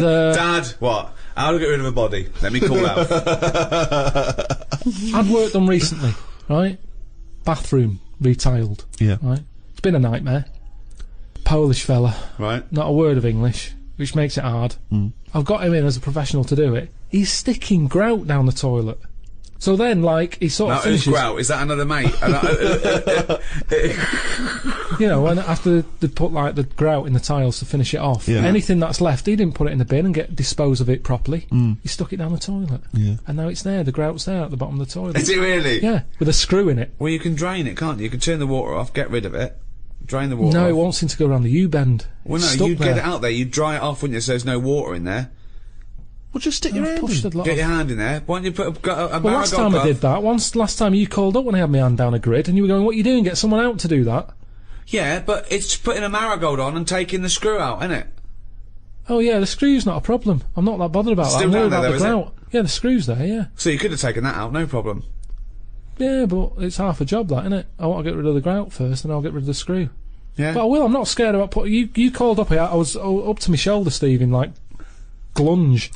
Dad, what? How to get rid of a body? Let me call out. I'd work done recently, right? Bathroom retiled. Yeah. Right? It's been a nightmare. Polish fella. Right. Not a word of English, which makes it hard. I've got him in as a professional to do it. He's sticking grout down the toilet. So then, like, he sort of finishes... grout? Is that another mate? You know, when after they put, like, the grout in the tiles to finish it off, anything that's left, he didn't put it in the bin and dispose of it properly. He stuck it down the toilet. Yeah. And now it's there, the grout's there at the bottom of the toilet. Is it really? Yeah, with a screw in it. Well, you can drain it, can't you? You can turn the water off, get rid of it, drain the water off. No, it won't seem to go around the U-bend. Well, no, you'd get it out there, you'd dry it off, wouldn't you, so there's no water in there. Well, just stick your hand in. Get your hand in there. Why don't you put a Well, last time I did that, last time you called up when I had my hand down a grid, and you were going, what are you doing? Get someone out to do that. Yeah, but it's putting a marigold on and taking the screw out, isn't it? Oh yeah, the screw's not a problem. I'm not that bothered about that. I'm worried about the grout. Yeah, the screw's there, yeah. So you could have taken that out, no problem. Yeah, but it's half a job, that, isn't it? I want to get rid of the grout first, and I'll get rid of the screw. Yeah. But I will, I'm not scared about putting... You called up here, I was up to my shoulder, Steve, in, like, glunge.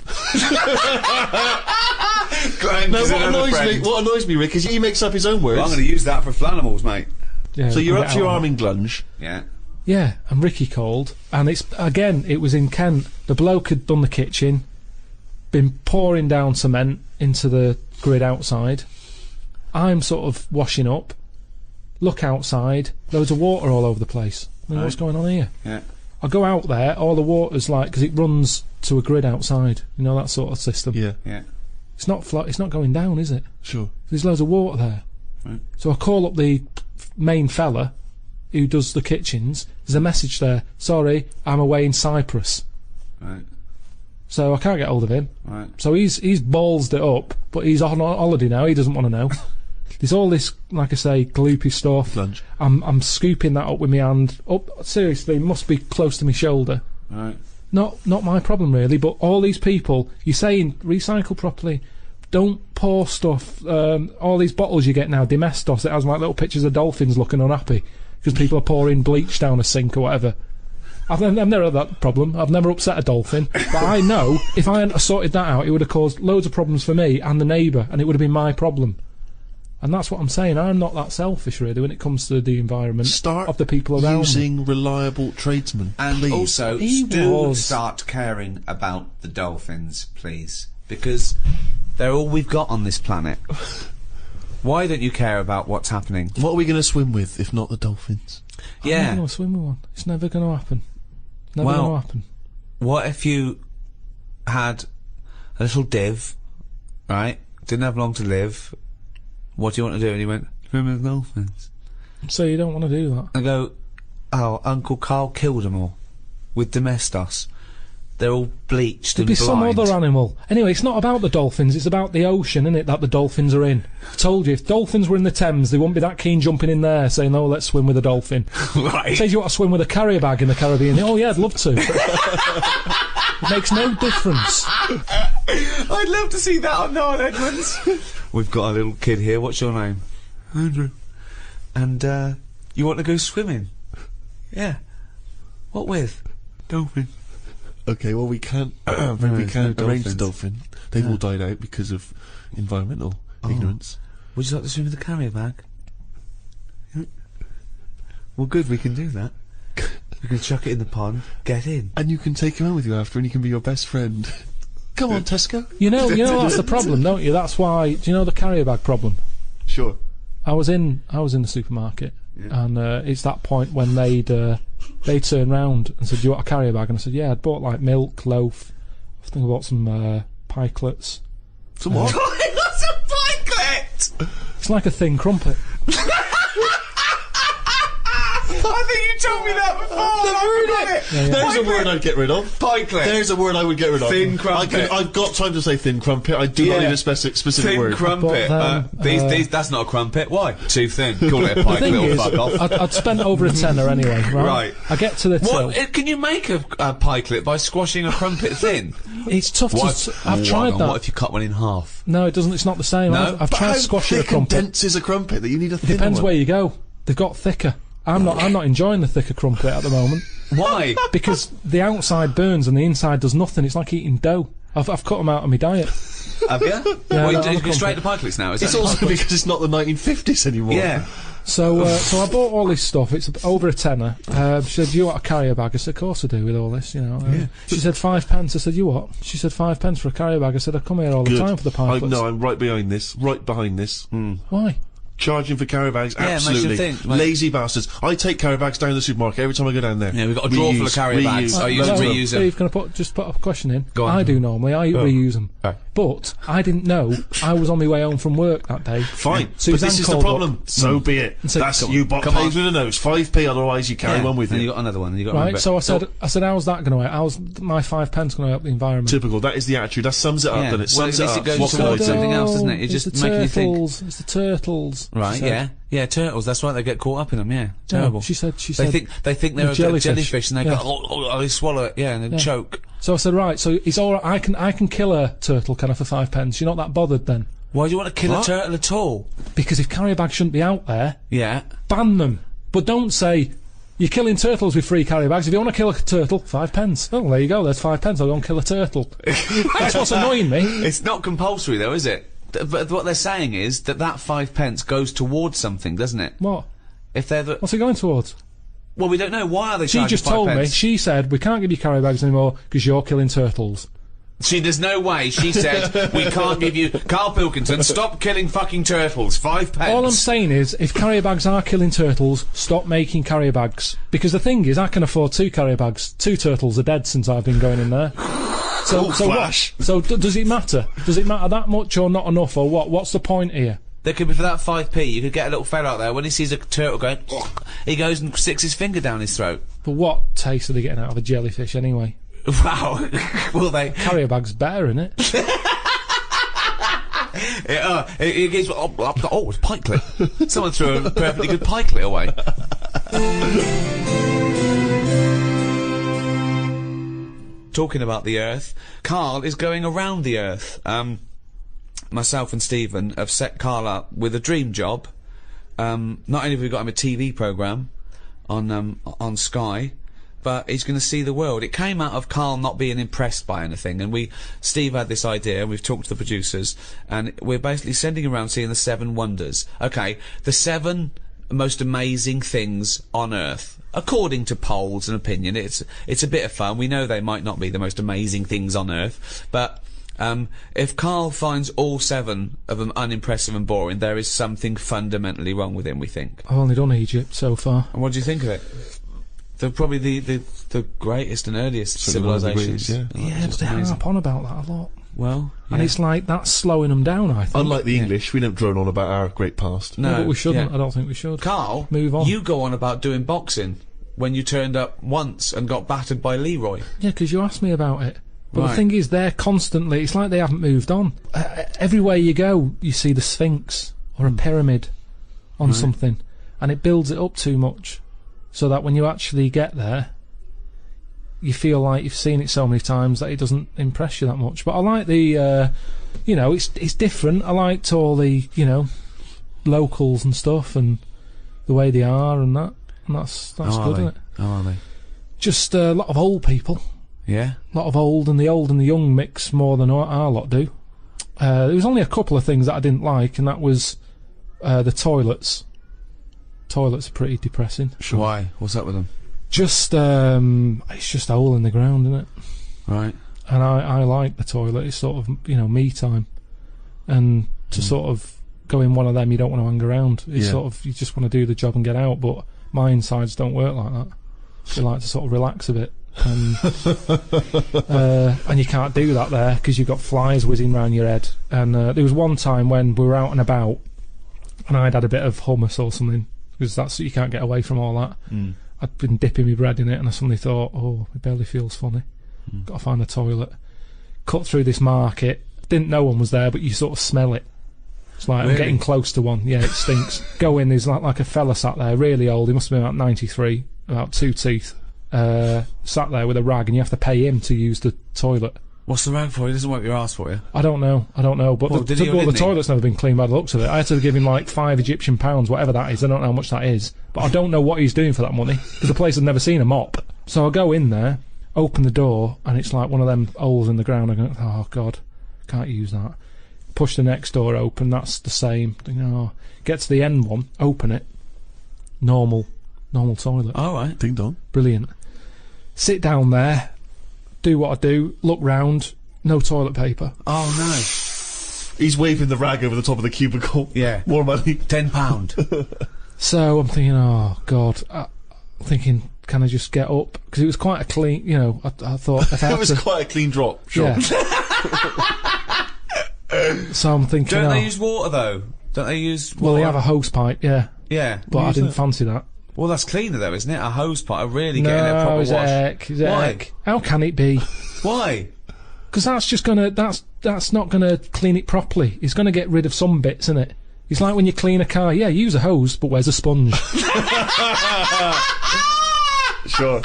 No, what annoys me, Rick, is he makes up his own words. Well, I'm going to use that for flanimals, mate. Yeah, so you're up to your arm in glunge. Yeah. Yeah, and Ricky called, and it was in Kent. The bloke had done the kitchen, been pouring down cement into the grid outside. I'm sort of washing up, look outside, loads of water all over the place. I mean, what's going on here? Yeah. I go out there, all the water's like, because it runs to a grid outside, you know, that sort of system. Yeah. Yeah. It's not going down, is it? Sure. There's loads of water there. Right. So I call up the main fella who does the kitchens. There's a message there. Sorry, I'm away in Cyprus. Right. So I can't get hold of him. Right. So he's ballsed it up, but he's on holiday now. He doesn't want to know. There's all this, like I say, gloopy stuff. Lunge. I'm scooping that up with my hand. Up, seriously, it must be close to my shoulder. Right. Not my problem really, but all these people, you're saying recycle properly, don't pour stuff, all these bottles you get now, Domestos, it has like little pictures of dolphins looking unhappy, because people are pouring bleach down a sink or whatever. I've never had that problem, I've never upset a dolphin, but I know, if I hadn't sorted that out, it would have caused loads of problems for me and the neighbour, and it would have been my problem. And that's what I'm saying, I'm not that selfish really when it comes to the environment of the people around using me. reliable tradesmen, And please. also, start caring about the dolphins, please. Because they're all we've got on this planet. Why don't you care about what's happening? What are we going to swim with, if not the dolphins? I'm not going to swim with one. It's never going to happen. Never going to happen. What if you had a little div, right? Didn't have long to live. What do you want to do? And he went, swim with dolphins. So you don't want to do that? I go, oh, Uncle Karl killed them all. With Domestos. They're all bleached There'd and be blind. some other animal. Anyway, it's not about the dolphins, it's about the ocean, isn't it, that the dolphins are in. I told you, if dolphins were in the Thames, they wouldn't be that keen jumping in there saying, oh, let's swim with a dolphin. Right. Says you want to swim with a carrier bag in the Caribbean. Oh, yeah, I'd love to. It makes no difference. I'd love to see that on Noel Edmonds. We've got a little kid here. What's your name? Andrew. And, you want to go swimming? Yeah. What with? Dolphin. Okay, well we can't arrange the dolphin. They've all died out because of environmental ignorance. Would you like to swim with a carrier bag? Well, good, we can do that. We can chuck it in the pond, get in. And you can take him out with you after and he can be your best friend. Come on, Tesco. You know that's the problem, don't you? That's why, do you know the carrier bag problem? Sure. I was in the supermarket, and it's that point when they turned round and said, do you want a carrier bag? And I said, yeah, I'd bought like milk, loaf, I think I bought some pikelets. Some what? What's a pikelet? It's like a thin crumpet. I think you told me that before. There's a word I'd get rid of. Pikelet. There's a word I would get rid of. Thin crumpet. I've got time to say thin crumpet. I do not need a specific word. Thin crumpet. That's not a crumpet. Why? Too thin. Call it a pikelet or fuck off. I'd spent over a tenner anyway, right? Right. I get to the till. Can you make a pikelet by squashing a crumpet thin? It's tough to... I've tried that. What if you cut one in half? No, it doesn't. It's not the same. No? I've tried squashing a crumpet. How dense is a crumpet that you need a thin one? Depends where you go. They've got thicker. I'm not enjoying the thicker crumpet at the moment. Why? Because the outside burns and the inside does nothing. It's like eating dough. I've cut them out of my diet. Have you? Yeah, Well, no, you go straight to Pikelets now, is It's that also because it's not the 1950s anymore. Yeah. So I bought all this stuff. It's over a tenner. She said, "You want a carrier bag?" I said, "Of course I do." With all this, you know. She said, "5 pence." I said, "You what?" She said, "5 pence for a carrier bag." I said, "I come here all the time for the Pikelets." No, I'm right behind this. Right behind this. Why? Charging for carrier bags, Yeah, it makes you absolutely. think, like- Lazy bastards. I take carrier bags down to the supermarket every time I go down there. Yeah, we've got a drawer full of carrier bags. I use and reuse them. Steve, can I just put a question in? Go on. I do normally. I reuse them. Oh. But I didn't know. I was on my way home from work that day. Fine, but Suzanne this is the called problem. up. So be it. And said, That's "Come you on, bought come on." pays with a nose, 5p, otherwise you carry one with and you. you got another one, and you got Right, another so bit. I said, how's that going to? How's my 5 pence going to help the environment? Typical. That is the attitude. That sums it up. Yeah. Then it Well, sums at it least up. it goes What can I towards do? something else, doesn't it? It's It's just the making you think. turtles. It's the turtles. she Right? said. Yeah, turtles. That's right. They get caught up in them. Yeah, No, terrible. she said. They think they're a jellyfish, and they Yeah. go, they swallow it. Yeah, and they choke. So I said, right. So it's all right. I can kill a turtle, can I, for 5 pence? You're not that bothered then? Why do you want to kill What? a turtle at all? Because if carrier bags shouldn't be out there, Yeah. ban them. But don't say you're killing turtles with free carrier bags. If you want to kill a turtle, 5 pence. Oh, there you go. There's 5 pence. I'll go and kill a turtle. That's what's annoying me. It's not compulsory though, is it? But what they're saying is that 5 pence goes towards something, doesn't it? What? If they're the What's it going towards? well, we don't know. Why are they? She charging just 5 told me. pence? She said we can't give you carrier bags anymore because you're killing turtles. There's no way. She said we can't give you. Karl PiIkington, stop killing fucking turtles. 5 pence. All I'm saying is, if carrier bags are killing turtles, stop making carrier bags. Because the thing is, I can afford 2 carrier bags. 2 turtles are dead since I've been going in there. So flash. what? So does it matter? Does it matter that much or not enough or what? What's the point here? There could be for that 5p. You could get a little fella out there when he sees a turtle going. He goes and sticks his finger down his throat. But what taste are they getting out of a jellyfish anyway? Wow. Will they? Carrier bag's better, innit? It gets. Oh, it's pikelet. Someone threw a perfectly good pikelet away. Talking about the Earth, Karl is going around the Earth. Myself and Stephen have set Karl up with a dream job. Not only have we got him a TV programme on Sky, but he's going to see the world. It came out of Karl not being impressed by anything, and Steve had this idea, and we've talked to the producers, and we're basically sending him around seeing the 7 wonders. Okay, the 7 most amazing things on Earth. According to polls and opinion, it's a bit of fun. We know they might not be the most amazing things on Earth, but if Karl finds all 7 of them unimpressive and boring, there is something fundamentally wrong with him, we think. I've only done Egypt so far. And what do you think of it? They're probably the greatest and earliest civilizations. Yeah. Yeah, but they harp on about that a lot. Well, And it's like, that's slowing them down, I think. Unlike the English, we don't drone on about our great past. No, but we shouldn't. yeah. I don't think we should. Karl, Move on. you go on about doing boxing when you turned up once and got battered by Leroy. Yeah, because you asked me about it. But Right. the thing is, they're constantly... It's like they haven't moved on. Everywhere you go, you see the Sphinx or a pyramid on something. And it builds it up too much. So that when you actually get there, you feel like you've seen it so many times that it doesn't impress you that much. But I like the... you know, it's different. I liked all the, locals and stuff and the way they are and that. And that's good, isn't it? How are they? Just a lot of old people. Yeah? A lot of old and the young mix more than our lot do. There was only a couple of things that I didn't like, and that was the toilets. Toilets are pretty depressing. Sure. Why? What's up with them? Just it's just a hole in the ground, isn't it? Right. And I like the toilet. It's sort of me time, and to sort of go in one of them, you don't want to hang around. It's sort of, you just want to do the job and get out. But my insides don't work like that. You like to sort of relax a bit. And you can't do that there because you've got flies whizzing round your head. And there was one time when we were out and about and I'd had a bit of hummus or something, because you can't get away from all that. I'd been dipping my bread in it and I suddenly thought, oh, it barely feels funny. Got to find a toilet. Cut through this market, didn't know one was there, but you sort of smell it. It's like, Really? I'm getting close to one. Yeah, it stinks. Go in, there's like a fella sat there, really old, he must have been about 93, about 2 teeth, sat there with a rag, and you have to pay him to use the toilet. What's the rag for? He doesn't wipe your ass for you. I don't know. But Well, did he or the didn't he? toilet's never been cleaned by the looks of it. I had to give him like £5 Egyptian, whatever that is. I don't know how much that is, but I don't know what he's doing for that money because the place had never seen a mop. So I go in there, open the door, and it's like one of them holes in the ground. I go, oh God, can't use that. Push the next door open. That's the same. Get to the end one, open it. Normal toilet. All right. Ding dong. Brilliant. Sit down there, do what I do, look round, no toilet paper. Oh no. He's waving the rag over the top of the cubicle. Yeah. More money. £10. So I'm thinking, oh God. I'm thinking, can I just get up? Because it was quite a clean, I thought if I It had was to, quite a clean drop. Sure. yeah. So I'm thinking, Don't they use water though? Don't they use water? well, they have a hose pipe, yeah, Yeah. but I use didn't that? fancy that. Well, that's cleaner though, isn't it? A hose pipe. Really getting a No, proper it's wash. heck. Why? How can it be? Why? Because that's just gonna, that's not gonna clean it properly. It's gonna get rid of some bits, isn't it? It's like when you clean a car. Yeah, use a hose, but where's a sponge? Sure.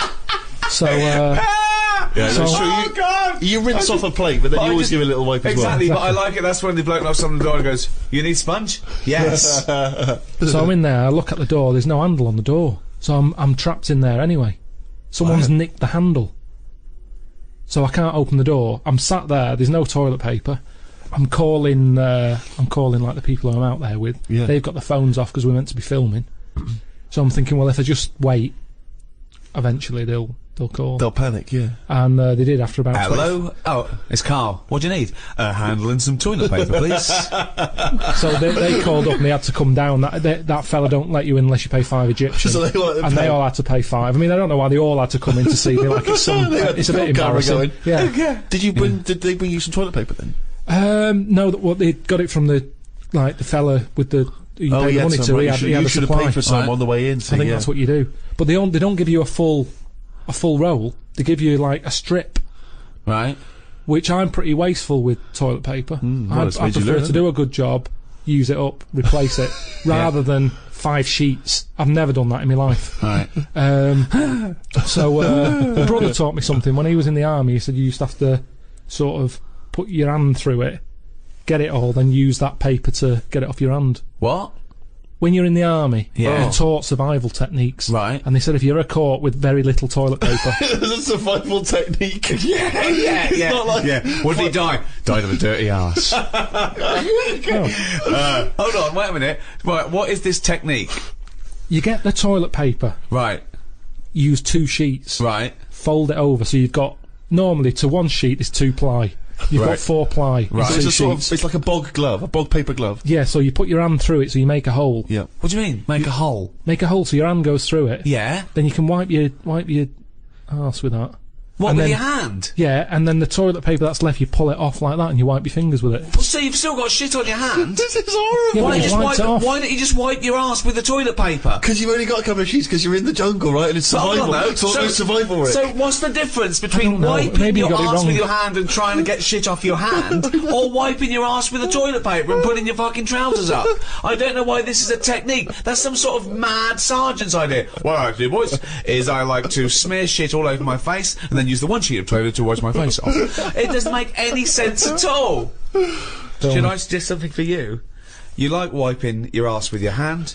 So, Yeah, So- that's true. Oh God! You rinse off a plate, but then you always give it a little wipe as well. Exactly, but I like it. That's when the bloke knocks on the door and goes, "You need sponge?" Yes. so I'm in there. I look at the door. There's no handle on the door, so I'm trapped in there anyway. Someone's nicked the handle, so I can't open the door. I'm sat there. There's no toilet paper. I'm calling like the people who I'm out there with. Yeah. They've got the phones off because we're meant to be filming. So I'm thinking, well, if I just wait, eventually they'll call. They'll panic, yeah. And they did after about 20. Hello. Oh, it's Karl. What do you need? A handle and some toilet paper, please. So they called up and they had to come down. That fella don't let you in unless you pay £5 Egyptian. So they all had to and pay. they all had to pay £5. I mean, I don't know why they all had to come in to see me. Like it's a bit camera embarrassing. going. Yeah. Did they bring you some toilet paper then? No, they got it from the fella with the who you pay the money to. He had you a should have supply. paid for some Right. on the way in. So I think yeah. that's what you do. But they don't give you a full roll. They give you like a strip, Right. which I'm pretty wasteful with toilet paper. well, it's I made you prefer learn, to do a good job, use it up, replace it, rather than 5 sheets. I've never done that in my life. Right. So my brother taught me something. When he was in the army, he said you used to have to sort of put your hand through it, get it all, then use that paper to get it off your hand. What? When you're in the army, Yeah. you're taught survival techniques. Right. And they said if you're ever caught with very little toilet paper, It's a survival technique. Yeah. not like- What did he die? Died of a dirty arse. Hold on, wait a minute. Right, what is this technique? you get the toilet paper, Right. use 2 sheets, Right. fold it over, so you've got, normally to 1 sheet is 2 ply. You've Right. got 4 ply. Right. So In it's 2 a sort sheets. of, it's like a bog glove, a bog paper glove. Yeah, so you put your hand through it, so you make a hole. Yeah. What do you mean? Make a hole? Make a hole so your hand goes through it. Yeah. Then you can wipe your arse with that. What, And with then- your hand? Yeah, and then the toilet paper that's left, you pull it off like that, and you wipe your fingers with it. Well, so you've still got shit on your hand. This is horrible. Yeah, Why but don't, you wiped it off. why don't you just wipe your ass with the toilet paper? Because you've only got a couple of sheets because you're in the jungle, right? And it's survival. Hold on, though. It's all about survival, Rick. So what's the difference between don't know. wiping Maybe you your got it ass wrong. with your hand and trying to get shit off your hand, or wiping your ass with the toilet paper and putting your fucking trousers up? I don't know why this is a technique. That's some sort of mad sergeant's idea. What I do, boys, is I like to smear shit all over my face and then use the one sheet of toilet to wash my face off. It doesn't make any sense at all. Should I suggest something for you? You like wiping your ass with your hand.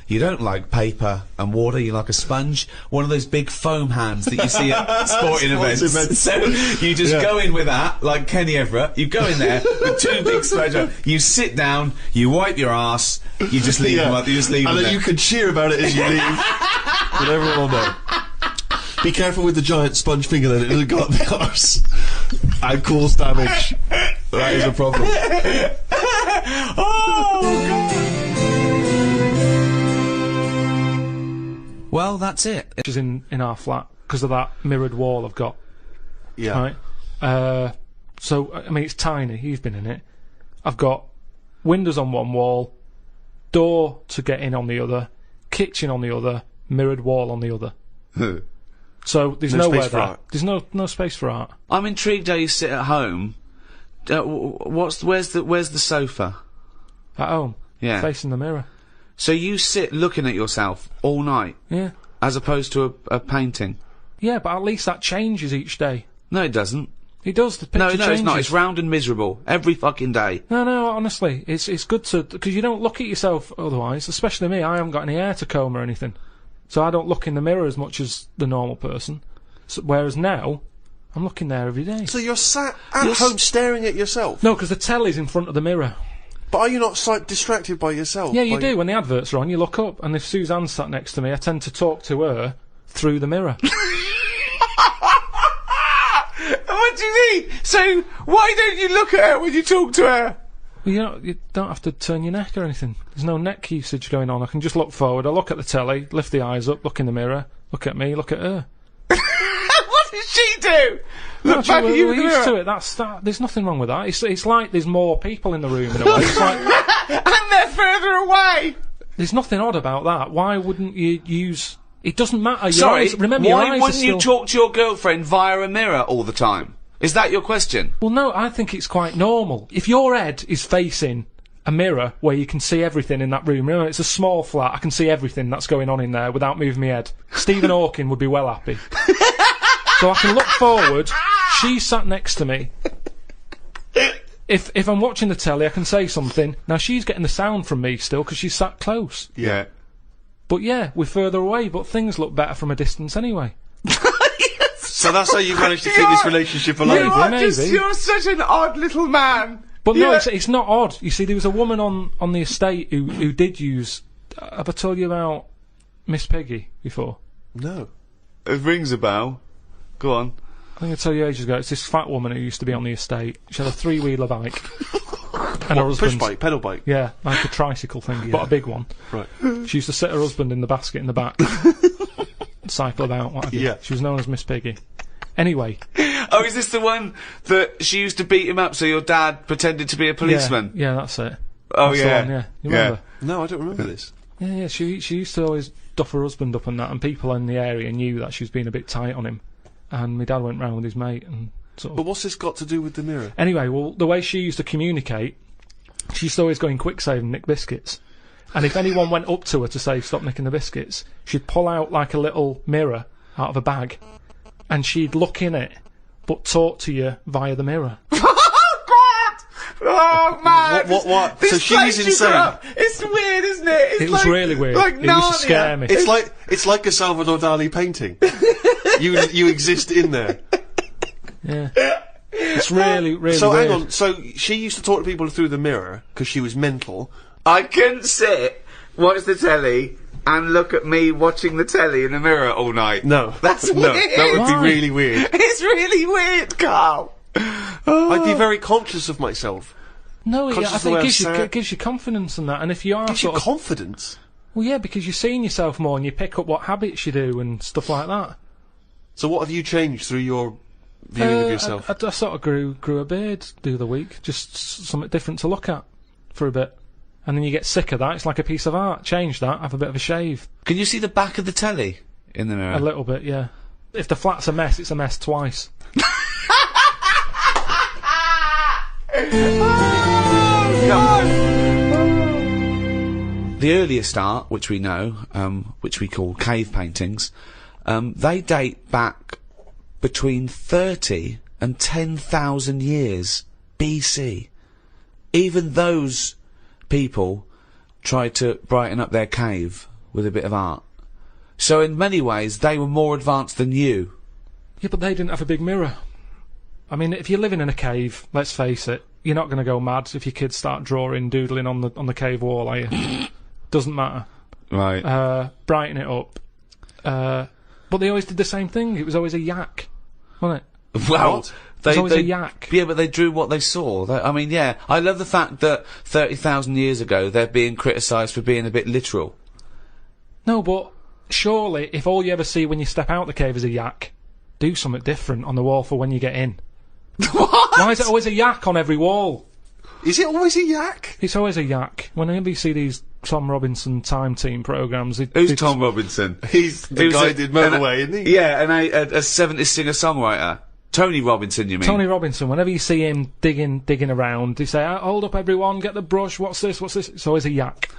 You don't like paper and water, you like a sponge. One of those big foam hands that you see at sporting Sports events. events. So you just go in with that, like Kenny Everett. You go in there with 2 big sponges. You sit down, you wipe your ass, you just leave them up, you just leave them and there. then you can cheer about it as you leave. But everyone will know. Be careful with the giant sponge finger then, it doesn't go up the arse. And cause damage. That is a problem. Well, that's it. Which is in our flat, because of that mirrored wall I've got. Yeah. Right? So, I mean, it's tiny, you've been in it. I've got windows on one wall, door to get in on the other, kitchen on the other, mirrored wall on the other. So there's No nowhere space for there. art. There's no space for art. I'm intrigued how you sit at home. Where's the sofa? At home. Yeah. Facing the mirror. So you sit looking at yourself all night, Yeah. as opposed to a painting. Yeah, but at least that changes each day. No, it doesn't. It does. The picture No, changes. it's not. It's round and miserable every fucking day. No, honestly, it's good to, because you don't look at yourself otherwise, especially me. I haven't got any hair to comb or anything. So I don't look in the mirror as much as the normal person. So, whereas now, I'm looking there every day. So you're sat at home staring at yourself? No, because the telly's in front of the mirror. But are you not distracted by yourself? Yeah, you do. When the adverts are on, you look up, and if Suzanne's sat next to me, I tend to talk to her through the mirror. What do you mean? So, why don't you look at her when you talk to her? Well, you don't have to turn your neck or anything. There's no neck usage going on. I can just look forward. I look at the telly, lift the eyes up, look in the mirror, look at me, look at her. What does she do? Look back at you in the We're used mirror. to it. There's nothing wrong with that. It's like there's more people in the room in a way. It's like, And they're further away. there's nothing odd about that. Why wouldn't you use... It doesn't matter. Your Sorry, eyes, remember, your why eyes wouldn't are you still... talk to your girlfriend via a mirror all the time? Is that your question? Well, no, I think it's quite normal. If your head is facing a mirror where you can see everything in that room, remember, it's a small flat, I can see everything that's going on in there without moving my head. Stephen Hawking would be well happy. So I can look forward, she's sat next to me. If I'm watching the telly, I can say something. Now, she's getting the sound from me still, because she's sat close. Yeah. But yeah, we're further away, but things look better from a distance anyway. So that's how you managed to keep this relationship alive? Maybe. You're such an odd little man. But no, Yeah. it's not odd. You see, there was a woman on the estate who did use... have I told you about Miss Piggy before? No. It rings a bell. Go on. I think I told you ages ago. It's this fat woman who used to be on the estate. She had a 3-wheeler bike. And her Push husband... bike, pedal bike. Yeah, like a tricycle thing, but a big one. Right. She used to sit her husband in the basket in the back. Cycle about, what have you. Yeah. She was known as Miss Piggy. Anyway. Oh, is this the one that she used to beat him up so your dad pretended to be a policeman? Yeah, that's it. Oh, That's the yeah. one, yeah. You remember? No, I don't remember this. Yeah, she used to always duff her husband up and that, and people in the area knew that she was being a bit tight on him. And my dad went round with his mate and sort of... But what's this got to do with the mirror? Anyway, well, the way she used to communicate, she used to always go in quick save and nick biscuits. And if anyone went up to her to say, stop nicking the biscuits, she'd pull out like a little mirror out of a bag, and she'd look in it, but talk to you via the mirror. Oh, man! What? This So she's place you insane. grew up- It's weird, isn't it? It was really weird. Like It used to scare Narnia. me. It's like a Salvador Dali painting. you exist in there. Yeah. It's really, really So weird. hang on. So she used to talk to people through the mirror because she was mental. I couldn't sit, watch the telly, and look at me watching the telly in the mirror all night. No, That's no, weird. that would Why? be really weird. It's really weird, Carl. I'd be very conscious of myself. No, conscious I of the think way it I'm gives you, sat. gives you confidence and that, and if you are Gives you sort of... confidence. Well, yeah, because you're seeing yourself more and you pick up what habits you do and stuff like that. So what have you changed through your viewing of yourself? I sort of grew a beard the other week, just something different to look at for a bit. And then you get sick of that, it's like a piece of art. Change that, have a bit of a shave. Can you see the back of the telly in the mirror? A little bit, yeah. If the flat's a mess, it's a mess twice. The earliest art, which we know, which we call cave paintings, they date back between 30 and 10,000 years BC. Even those people tried to brighten up their cave with a bit of art. So in many ways, they were more advanced than you. Yeah, but they didn't have a big mirror. I mean, if you're living in a cave, let's face it, you're not going to go mad if your kids start drawing, doodling on the cave wall, are you? Doesn't matter. Right. Brighten it up. But they always did the same thing. It was always a yak, wasn't it? Well, It was always a yak. Yeah, but they drew what they saw. I mean, yeah, I love the fact that 30,000 years ago they're being criticised for being a bit literal. No, but surely, if all you ever see when you step out the cave is a yak, do something different on the wall for when you get in. What? Why is it always a yak on every wall? Is it always a yak? It's always a yak. Whenever you see these Tom Robinson Time Team programmes... Who's Tom Robinson? He's the guy who did Motorway, isn't he? Yeah, and a 70s singer-songwriter. Tony Robinson, you mean? Tony Robinson, whenever you see him digging around, they say, hold up everyone, get the brush, what's this? It's always a yak.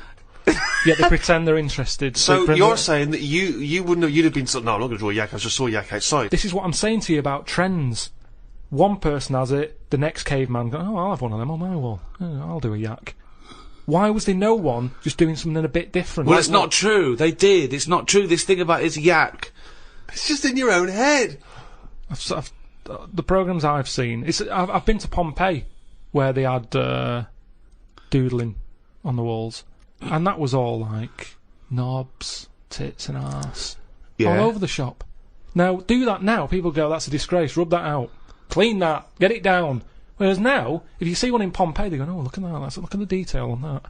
Yet they pretend they're interested. So you're saying that you wouldn't have, you'd have been, no, I'm not going to draw a yak, I just saw a yak outside. This is what I'm saying to you about trends. One person has it, the next caveman goes, oh, I'll have one of them on my wall. Oh, I'll do a yak. Why was there no one just doing something a bit different? Well, it's not true. They did. It's not true. This thing about his yak. It's just in your own head. The programmes I've seen, I've been to Pompeii, where they had doodling on the walls, and that was all like knobs, tits and arse, all over the shop. Now, do that now, people go, that's a disgrace, rub that out, clean that, get it down. Whereas now, if you see one in Pompeii, they go, oh, look at that, look at the detail on that.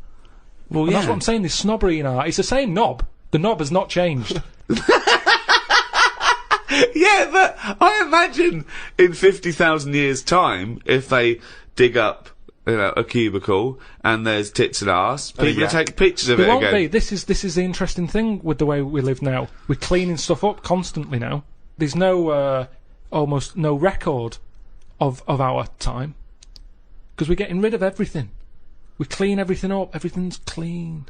Well, and that's what I'm saying, there's snobbery in art. It's the same knob. The knob has not changed. Yeah, but I imagine in 50,000 years' time, if they dig up, a cubicle and there's tits and arse, people will take pictures of it won't again. Be. This is the interesting thing with the way we live now. We're cleaning stuff up constantly now. There's no almost no record of our time because we're getting rid of everything. We clean everything up. Everything's clean.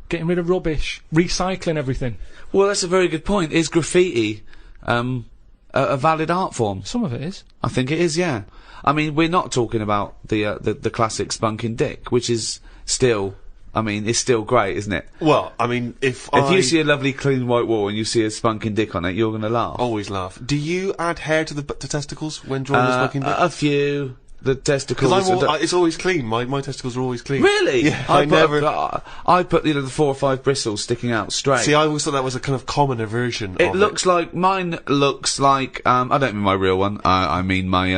Getting rid of rubbish. Recycling everything. Well, that's a very good point. Is graffiti a valid art form? Some of it is. I think it is, yeah. I mean, we're not talking about the classic spunking dick, which is still, it's still great, isn't it? Well, I mean, if you see a lovely clean white wall and you see a spunking dick on it, you're going to laugh. Always laugh. Do you add hair to the testicles when drawing a spunking dick? A few. The testicles. Because it's always clean. My testicles are always clean. Really? Yeah, I put the 4 or 5 bristles sticking out straight. See, I always thought that was a kind of commoner version. It looks like mine looks like I don't mean my real one. I mean my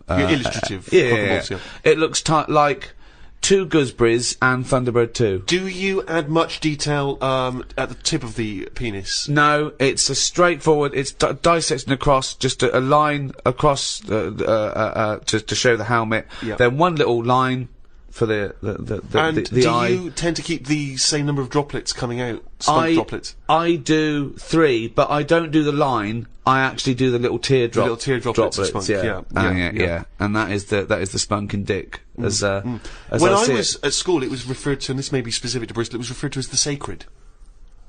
your illustrative. Yeah. It looks like 2 gooseberries and Thunderbird 2. Do you add much detail at the tip of the penis? No, it's a straightforward. It's dissecting across, just a line across to show the helmet. Yep. Then one little line for the eye. Do you tend to keep the same number of droplets coming out? Droplets. I do 3, but I don't do the line. I actually do the little teardrop. The little teardrop droplets. Yeah. And that is the spunking dick. As when I was at school, it was referred to, and this may be specific to Bristol, it was referred to as the sacred.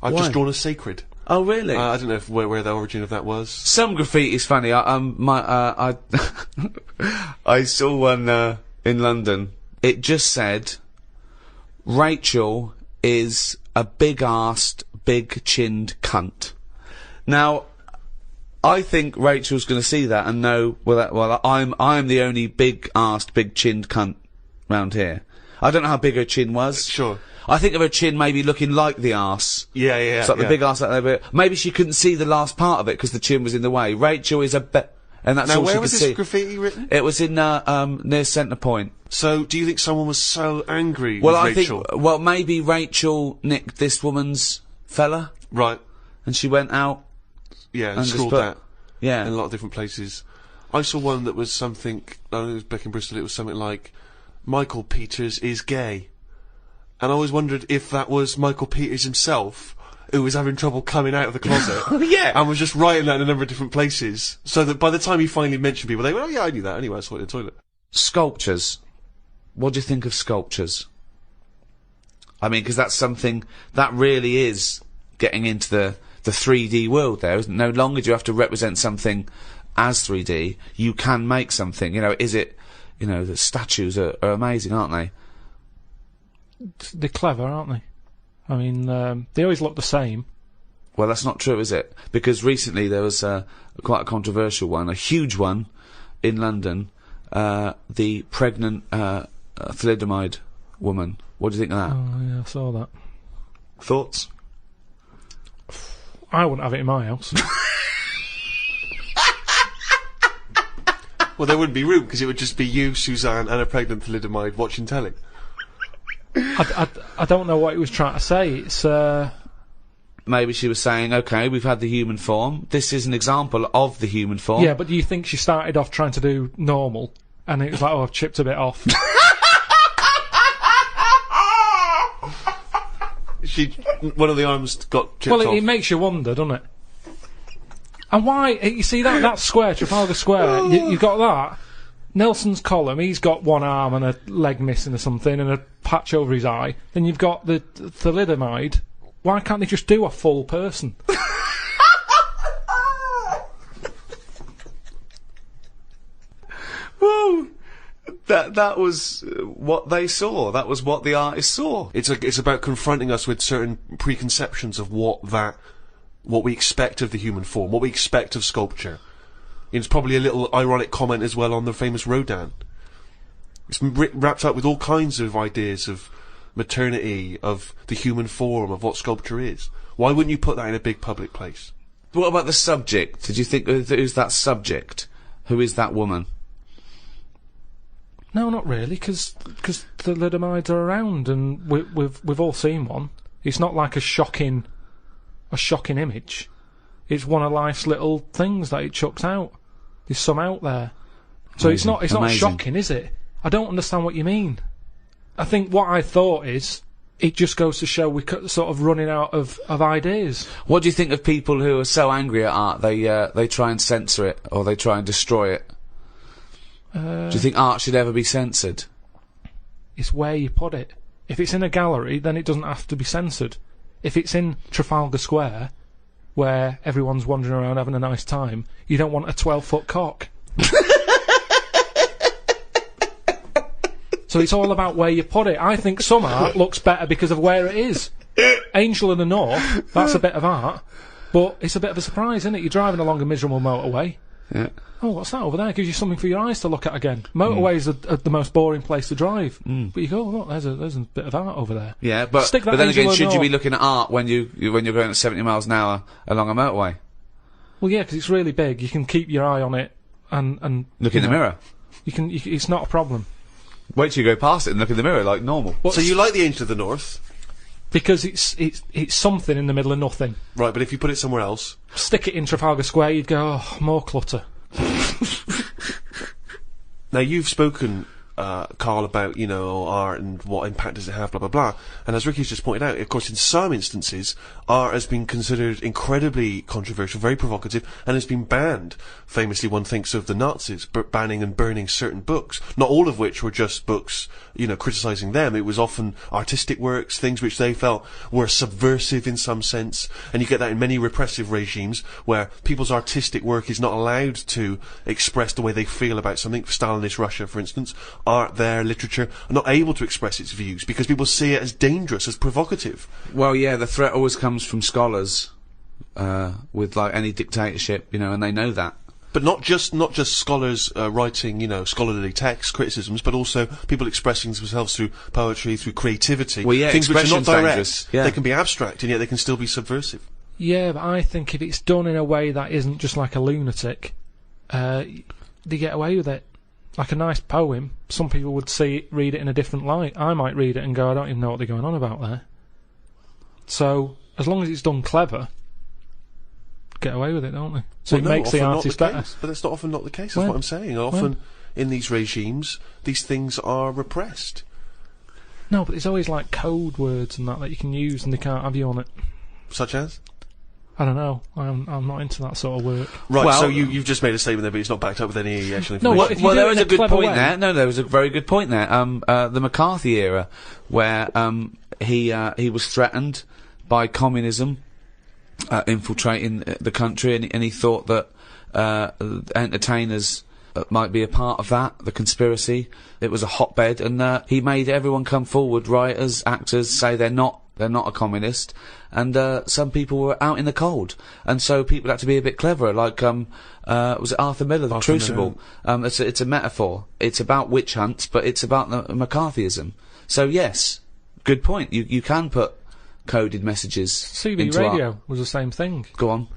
I've just drawn a sacred. Oh, really? I don't know where the origin of that was. Some graffiti is funny. I saw one in London. It just said, Rachel is a big-arsed, big-chinned cunt. Now, I think Rachel's going to see that and know, I'm the only big-arsed, big-chinned cunt round here. I don't know how big her chin was. Sure. I think of her chin maybe looking like the arse. Yeah. It's like the big arse out there, but maybe she couldn't see the last part of it because the chin was in the way. Rachel is and that's all she could see. Now, where was this graffiti written? It was in, near Centre Point. So, do you think someone was so angry with Rachel? Maybe Rachel nicked this woman's fella. Right. And she went out. Yeah, and scrawled that. Yeah. In a lot of different places. I saw one that was something, I don't know, it was back in Bristol, it was something like, Michael Peters is gay. And I always wondered if that was Michael Peters himself, who was having trouble coming out of the closet. Yeah. And was just writing that in a number of different places. So that by the time he finally mentioned people, they went, oh yeah, I knew that anyway, I saw it in the toilet. Sculptures. What do you think of sculptures? I mean, because that's something that really is getting into the 3D world there, isn't it? No longer do you have to represent something as 3D. You can make something. The statues are amazing, aren't they? They're clever, aren't they? I mean, they always look the same. Well, that's not true, is it? Because recently there was quite a controversial one, a huge one, in London. The pregnant thalidomide woman. What do you think of that? Oh, yeah, I saw that. Thoughts? I wouldn't have it in my house. Well, there wouldn't be room, because it would just be you, Suzanne, and a pregnant thalidomide watching telly. I don't know what he was trying to say. It's maybe she was saying, okay, we've had the human form. This is an example of the human form. Yeah, but do you think she started off trying to do normal, and it was like, oh, I've chipped a bit off? One of the arms got chipped off. Well, it makes you wonder, doesn't it? And why? You see that square, Trafalgar Square. You got that. Nelson's column. He's got one arm and a leg missing or something, and a patch over his eye. Then you've got the thalidomide. Why can't they just do a full person? that was what they saw. That was what the artist saw. It's about confronting us with certain preconceptions of what we expect of the human form, what we expect of sculpture. It's probably a little ironic comment as well on the famous Rodin. It's wrapped up with all kinds of ideas of maternity, of the human form, of what sculpture is. Why wouldn't you put that in a big public place? What about the subject? Did you think, who's that subject? Who is that woman? No, not really, because the Lidomides are around, and we've all seen one. It's not like a shocking image. It's one of life's little things that it chucks out. There's some out there, so Amazing. it's not Amazing. shocking, is it? I don't understand what you mean. I think what I thought is, it just goes to show we're sort of running out of ideas. What do you think of people who are so angry at art they try and censor it, or they try and destroy it? Do you think art should ever be censored? It's where you put it. If it's in a gallery, then it doesn't have to be censored. If it's in Trafalgar Square, where everyone's wandering around having a nice time, you don't want a 12-foot cock. So it's all about where you put it. I think some art looks better because of where it is. Angel of the North, that's a bit of art, but it's a bit of a surprise, isn't it? You're driving along a miserable motorway. Yeah. Oh, what's that over there? Gives you something for your eyes to look at again. Motorways are the most boring place to drive. But you go, oh, look, there's a bit of art over there. Yeah, but Stick that then Angel again, of the should you be North. looking at art when you're going at 70 miles an hour along a motorway? Well, yeah, because it's really big. You can keep your eye on it and Look in the mirror. It's not a problem. Wait till you go past it and look in the mirror like normal. So you like the Angel of the North? Because it's something in the middle of nothing. Right, but if you put it somewhere else... Stick it in Trafalgar Square, you'd go, oh, more clutter. Now, you've spoken, Karl, about, art and what impact does it have, blah, blah, blah. And as Ricky's just pointed out, of course, in some instances, art has been considered incredibly controversial, very provocative, and has been banned. Famously, one thinks of the Nazis banning and burning certain books, not all of which were just books, criticising them. It was often artistic works, things which they felt were subversive in some sense. And you get that in many repressive regimes, where people's artistic work is not allowed to express the way they feel about something. Stalinist Russia, for instance, art there, literature, are not able to express its views because people see it as dangerous, as provocative. Well, yeah, the threat always comes from scholars, with like any dictatorship, and they know that. But not just scholars writing, scholarly texts, criticisms, but also people expressing themselves through poetry, through creativity. Well, yeah, things which are not expression's direct. dangerous, yeah. They can be abstract, and yet they can still be subversive. Yeah, but I think if it's done in a way that isn't just like a lunatic, they get away with it. Like a nice poem, some people would read it in a different light. I might read it and go, I don't even know what they're going on about there. So, as long as it's done clever, get away with it, don't they? So Well, it no, makes the often not artist the better. case. But that's not often not the case, that's Well, what I'm saying. Often, in these regimes, these things are repressed. No, but there's always like code words and that you can use and they can't have you on it. Such as? I don't know. I'm not into that sort of work. Right, Well- so you've just made a statement there, but it's not backed up with any actual No, information. what if you Well, do there it was in a a good clever point way? there. No, there was a very good point there. The McCarthy era, where he was threatened by communism infiltrating the country, and he thought that entertainers might be a part of that, the conspiracy. It was a hotbed, and he made everyone come forward, writers, actors, say they're not a communist, and some people were out in the cold, and so people had to be a bit cleverer, like was it Arthur Miller, The Crucible? It's a metaphor. It's about witch hunts, but it's about the McCarthyism. So yes, good point. You can put coded messages CB into radio art. was the same thing. Go on.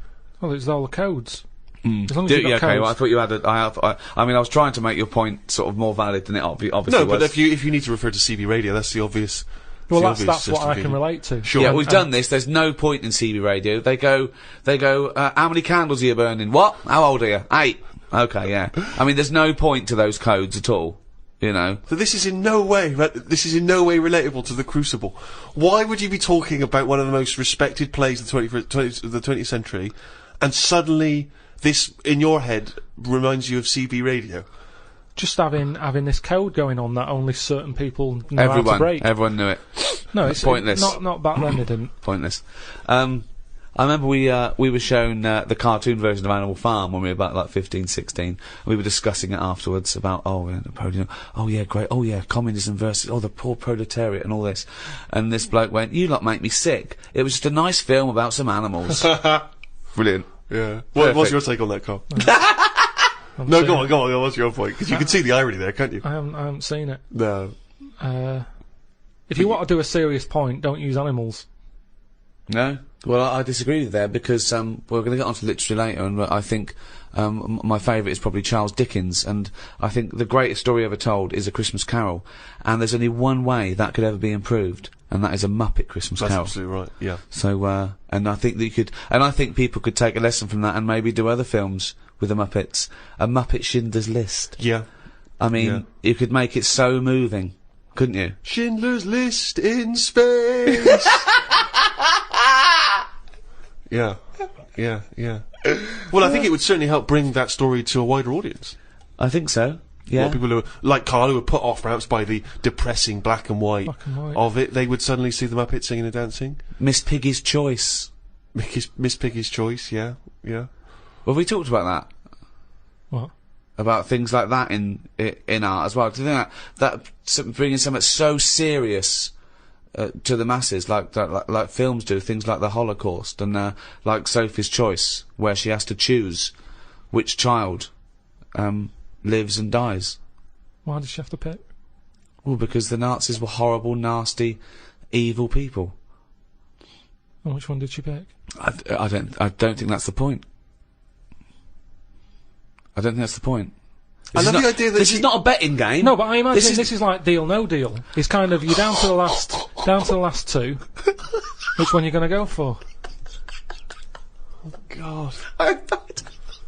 Well, it's all the codes. As long as you've got Okay, codes. well, I thought you had I mean, I was trying to make your point sort of more valid than it obviously No, was. but if you need to refer to CB radio, that's the obvious. Well, it's the that's obvious what I can justification. relate to. Sure. Yeah, we've done this. There's no point in CB radio. They go, how many candles are you burning? What? How old are you? 8. Okay, yeah. I mean, there's no point to those codes at all. So this is in no way relatable to The Crucible. Why would you be talking about one of the most respected plays of the 20th century, and suddenly this, in your head, reminds you of CB radio? Just having this code going on that only certain people know how to break. Everyone knew it. No, it's pointless. Not back then. They didn't. Pointless. I remember we were shown the cartoon version of Animal Farm when we were about like 15, 16. We were discussing it afterwards about Napoleon. Oh yeah, great. Oh yeah, communism versus the poor proletariat and all this. And this bloke went, "You lot make me sick. It was just a nice film about some animals." Brilliant. Yeah. What's your take on that, Carl? No, go on. What's your point? Because you can see the irony there, can't you? I haven't seen it. No. If you want to do a serious point, don't use animals. No? Well, I disagree with you there because we're going to get onto literature later, and I think my favourite is probably Charles Dickens, and I think the greatest story ever told is A Christmas Carol, and there's only one way that could ever be improved, and that is a Muppet Christmas Carol. That's absolutely right, yeah. So, and I think that you could, and I think people could take a lesson from that and maybe do other films with the Muppets. A Muppet Schindler's List. Yeah. I mean, you could make it so moving, couldn't you? Schindler's List in space! Yeah. Well, I think it would certainly help bring that story to a wider audience. I think so. Yeah. A lot of people who, like Carl, who were put off perhaps by the depressing black and white of it, they would suddenly see the Muppets singing and dancing. Miss Piggy's Choice. Miss Piggy's Choice, yeah. Well, we talked about that. What? About things like that in art as well. Do you think that bringing something so serious to the masses, like films do, things like the Holocaust and like Sophie's Choice, where she has to choose which child lives and dies. Why did she have to pick? Well, because the Nazis were horrible, nasty, evil people. And which one did she pick? I don't think that's the point. I don't think that's the point. I love the idea that this is not a betting game. No, but I imagine this is like Deal No Deal. It's kind of you're down to the last two. Which one you're going to go for? Oh God!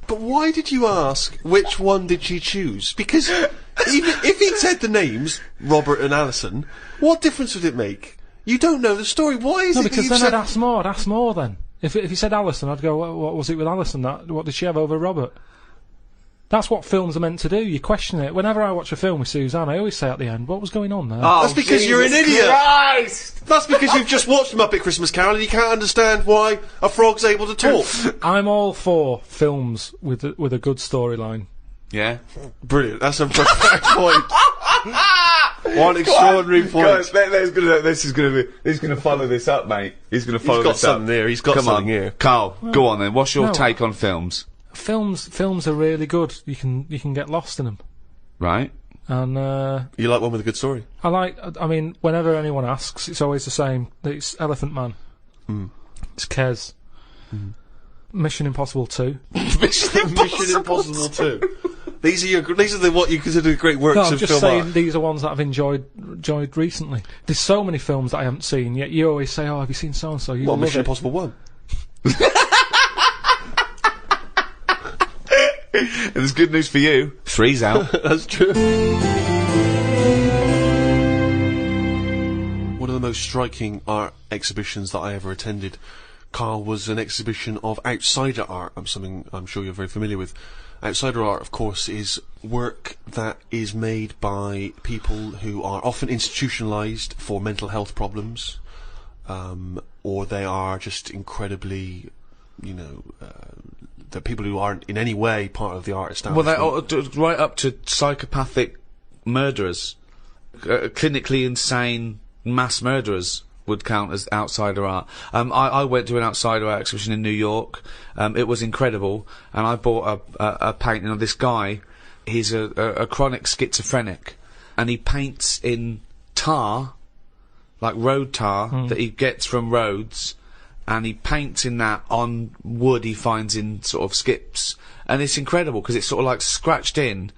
But why did you ask which one did she choose? Because even if he'd said the names Robert and Alison, what difference would it make? You don't know the story. Why is it? No, because then I'd ask more. I'd ask more then. If he said Alison, I'd go, what was it with Alison? What did she have over Robert? That's what films are meant to do. You question it. Whenever I watch a film with Suzanne, I always say at the end, what was going on there? Oh, that's because you're an idiot! Christ! That's because you've just watched Muppet Christmas Carol and you can't understand why a frog's able to talk. I'm all for films with a good storyline. Yeah. Brilliant. That's a perfect point. One extraordinary point. Guys, he's gonna follow this up, mate. He's gonna follow this up. He's got something there. He's got something here. Carl, go on then. What's your take on films? Films are really good. You can get lost in them. Right. And you like one with a good story? I mean, whenever anyone asks, it's always the same. It's Elephant Man. It's Kes. Mission Impossible 2. Mission Impossible 2. These are what you consider great works no, I'm of just film saying art. These are ones that I've enjoyed recently. There's so many films that I haven't seen, yet you always say, "Oh, have you seen so and so?" Well, Mission Impossible 1. And there's good news for you. 3's out. That's true. One of the most striking art exhibitions that I ever attended, Carl, was an exhibition of outsider art. Something I'm sure you're very familiar with. Outsider art, of course, is work that is made by people who are often institutionalized for mental health problems, or they are just incredibly, the people who aren't in any way part of the art establishment. Well, right up to psychopathic murderers, clinically insane mass murderers would count as outsider art. I went to an outsider art exhibition in New York. It was incredible, and I bought a painting of this guy. He's a chronic schizophrenic, and he paints in tar, like road tar that he gets from roads. And he paints in that on wood he finds in sort of skips. And it's incredible, because it's sort of like scratched in,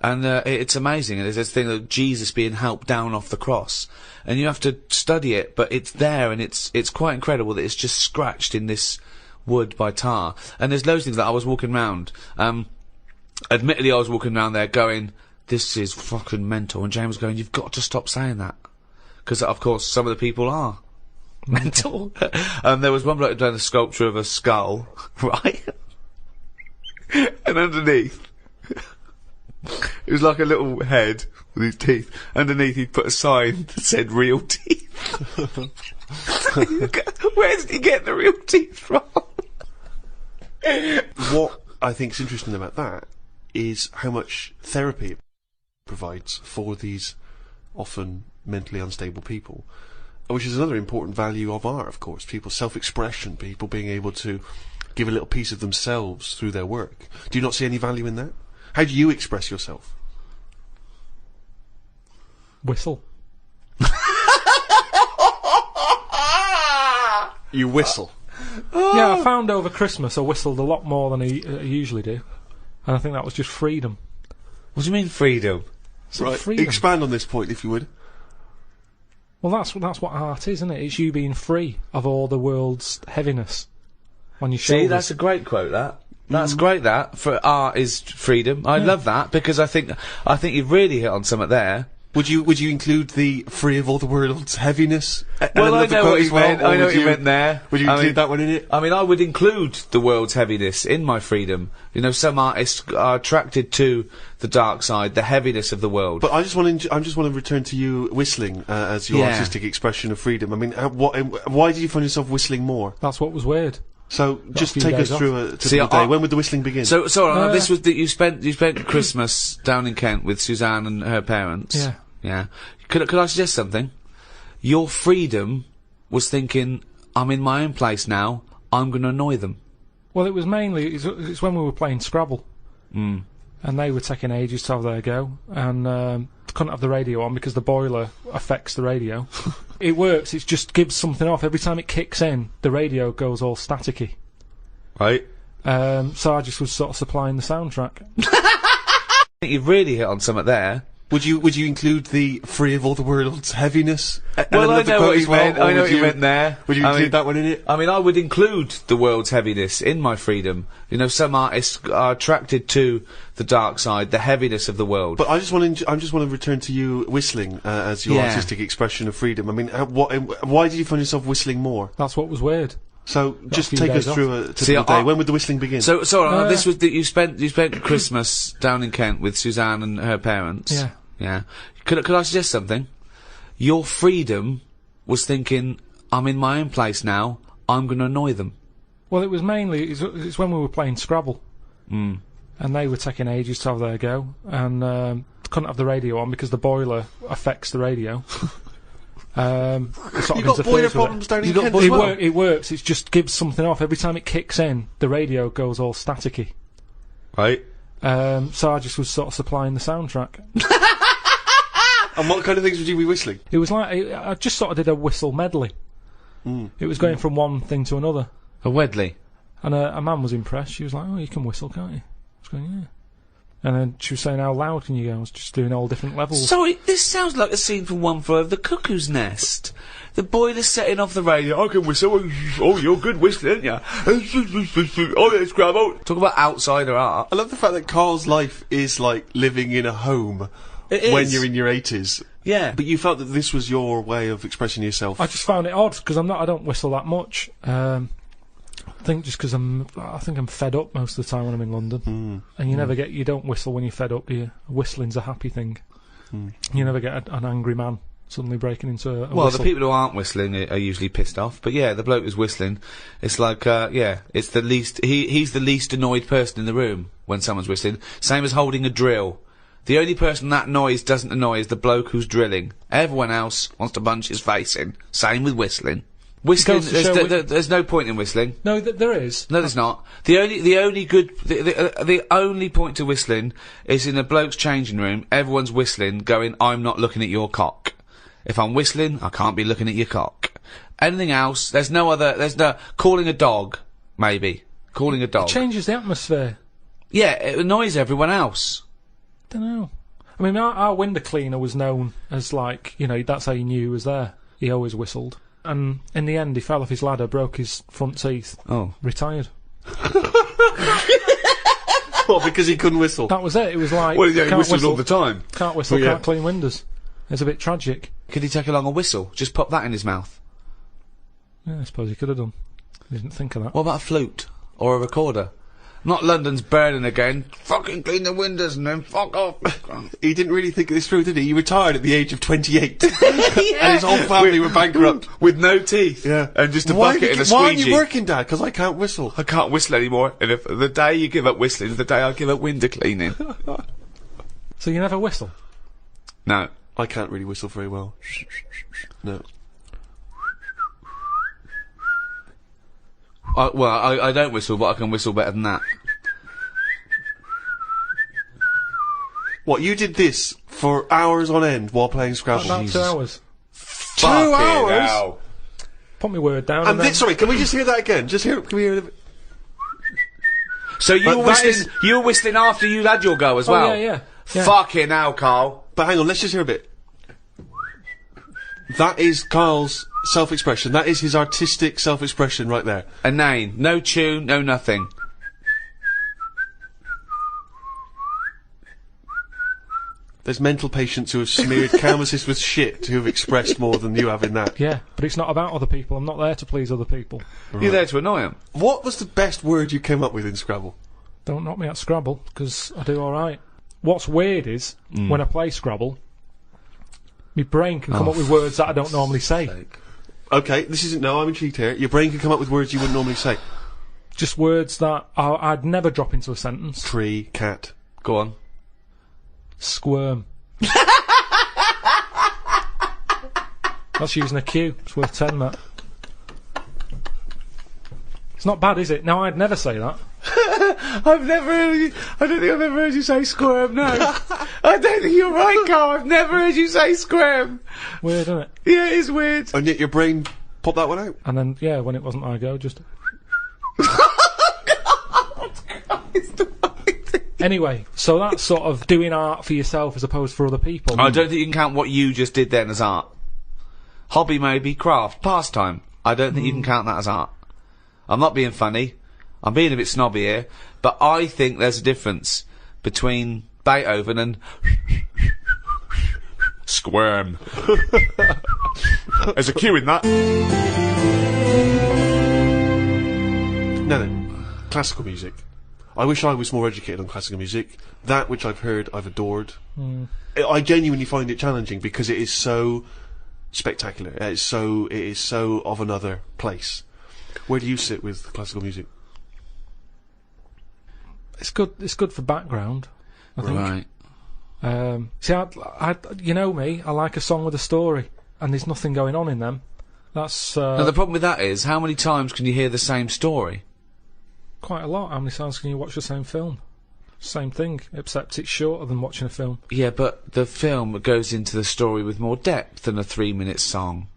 and it's amazing. And there's this thing of Jesus being helped down off the cross. And you have to study it, but it's there, and it's quite incredible that it's just scratched in this wood by tar. And there's loads of things that I was walking around. Admittedly, I was walking around there going, this is fucking mental. And James was going, you've got to stop saying that. Because, of course, some of the people are mental. There was one bloke who done a sculpture of a skull, right? And underneath, It was like a little head with his teeth. Underneath he'd put a sign that said real teeth. Where did he get the real teeth from? What I think is interesting about that is how much therapy it provides for these often mentally unstable people, which is another important value of art, of course. People's self-expression, people being able to give a little piece of themselves through their work. Do you not see any value in that? How do you express yourself? Whistle. You whistle. Yeah, I found over Christmas I whistled a lot more than I usually do. And I think that was just freedom. What do you mean freedom? Right, freedom. expand on this point if you would. Well, that's what art is, isn't it? It's you being free of all the world's heaviness on your shoulders. See, that's a great quote, that. That's great, that. For art is freedom. I love that, because I think you've really hit on something there. Would you include the free of all the world's heaviness? Well, I know what you meant. I know what you meant there. Would you include that one in it? I mean, I would include the world's heaviness in my freedom. You know, some artists are attracted to the dark side, the heaviness of the world. But I just want to return to you whistling as your artistic expression of freedom. I mean, why did you find yourself whistling more? That's what was weird. So just take us through a typical day. When would the whistling begin? So this was that you spent Christmas down in Kent with Suzanne and her parents. Yeah. Yeah. Could I suggest something? Your freedom was thinking, I'm in my own place now, I'm going to annoy them. Well, it was mainly, it's when we were playing Scrabble. And they were taking ages to have their go, and couldn't have the radio on because the boiler affects the radio. It works, it just gives something off. Every time it kicks in, the radio goes all staticky. Right. So I just was sort of supplying the soundtrack. I think you've really hit on something there. Would you include the free of all the world's heaviness? Well, I know what you meant. I know what you meant there. Would you include that one in it? I mean, I would include the world's heaviness in my freedom. You know, some artists are attracted to the dark side, the heaviness of the world. But I just want to return to you whistling as your artistic expression of freedom. I mean, why did you find yourself whistling more? That's what was weird. So just take us through a typical day. When would the whistling begin? So this was that you spent Christmas down in Kent with Suzanne and her parents. Yeah. Yeah. Could I suggest something? Your freedom was thinking, I'm in my own place now, I'm going to annoy them. Well, it was mainly, it's when we were playing Scrabble. And they were taking ages to have their go, and couldn't have the radio on because the boiler affects the radio. You got boiler problems down in Kent as well? It works, it just gives something off. Every time it kicks in, the radio goes all staticky. Right. So I just was sort of supplying the soundtrack. And what kind of things would you be whistling? It was like, I just sort of did a whistle medley. It was going from one thing to another. A Wedley. And a man was impressed. She was like, oh, you can whistle, can't you? I was going, yeah. And then she was saying, how loud can you go? I was just doing all different levels. Sorry, this sounds like a scene from One Flew Over the Cuckoo's Nest. The boiler's setting off the radio. I can whistle. Oh, you're good whistling, aren't you? Oh, let's grab out. Talk about outsider art. I love the fact that Karl's life is like living in a home when you're in your 80s. Yeah. But you felt that this was your way of expressing yourself. I just found it odd because I don't whistle that much. I think just because I think I'm fed up most of the time when I'm in London. And you don't whistle when you're fed up, do you? Whistling's a happy thing. You never get an angry man suddenly breaking into a Well, whistle. the people who aren't whistling are usually pissed off. But yeah, the bloke who's whistling, it's like, it's the least, he's the least annoyed person in the room when someone's whistling. Same as holding a drill. The only person that noise doesn't annoy is the bloke who's drilling. Everyone else wants to punch his face in. Same with whistling. Whistling, there's no point in whistling. No, there is. No, there's not. The only point to whistling is in a bloke's changing room. Everyone's whistling, going, I'm not looking at your cock. If I'm whistling, I can't be looking at your cock. Anything else, there's no calling a dog, maybe. Calling a dog. It changes the atmosphere. Yeah, it annoys everyone else. Don't know. I mean, our window cleaner was known as like, that's how you knew he was there. He always whistled. And in the end, he fell off his ladder, broke his front teeth. Oh. Retired. What, because he couldn't whistle? That was it. It was like... Well, yeah, he whistled all the time. Can't whistle, can't clean windows. It's a bit tragic. Could he take along a whistle? Just pop that in his mouth? Yeah, I suppose he could have done. He didn't think of that. What about a flute? Or a recorder? Not London's burning again. Fucking clean the windows and then fuck off. He didn't really think this through, did he? He retired at the age of 28. And his whole family were bankrupt. With no teeth. Yeah. And just a Why bucket and a Why aren't squeegee. you working, Dad? Because I can't whistle. I can't whistle anymore. And if the day you give up whistling is the day I give up window cleaning. So you never whistle? No. I can't really whistle very well. No. I don't whistle, but I can whistle better than that. What, you did this for hours on end while playing Scrabble? About 2 hours. 2 hours? Hell. Put my word down. And then... sorry, can we just hear that again? Just hear. Can we hear it? So you But were that whistling. You were whistling after you had your go as well. yeah. Fucking hell, Carl. But hang on, let's just hear a bit. That is Kyle's self-expression. That is his artistic self-expression right there. A name, no tune, no nothing. There's mental patients who have smeared canvases with shit who have expressed more than you have in that. Yeah, but it's not about other people. I'm not there to please other people. You're there to annoy him. What was the best word you came up with in Scrabble? Don't knock me at Scrabble, because I do alright. What's weird is, when I play Scrabble, my brain can come up with words that I don't normally say. Okay, this isn't... No, I'm intrigued here. Your brain can come up with words you wouldn't normally say. Just words that I'd never drop into a sentence. Tree, cat. Go on. Squirm. That's using a Q. It's worth 10, that. It's not bad, is it? Now, I'd never say that. I've never heard you. I don't think I've ever heard you say squirm. No, I don't think you're right, Carl. I've never heard you say squirm. Weird, isn't it? Yeah, it is weird. And yet your brain popped that one out. And then, yeah, when it wasn't my go, just... Anyway, so that's sort of doing art for yourself as opposed for other people. I don't think you can count what you just did then as art. Hobby maybe, craft, pastime. I don't think you can count that as art. I'm not being funny. I'm being a bit snobby here, but I think there's a difference between Beethoven and squirm. There's a Q in that. Now then, classical music. I wish I was more educated on classical music. That which I've heard, I've adored. I genuinely find it challenging because it is so spectacular. It is so of another place. Where do you sit with classical music? It's good for background, I think. Right. See, you know me, I like a song with a story, and there's nothing going on in them. That's Now the problem with that is, how many times can you hear the same story? quite a lot. How many times can you watch the same film? Same thing, except it's shorter than watching a film. Yeah, but the film goes into the story with more depth than a 3-minute song.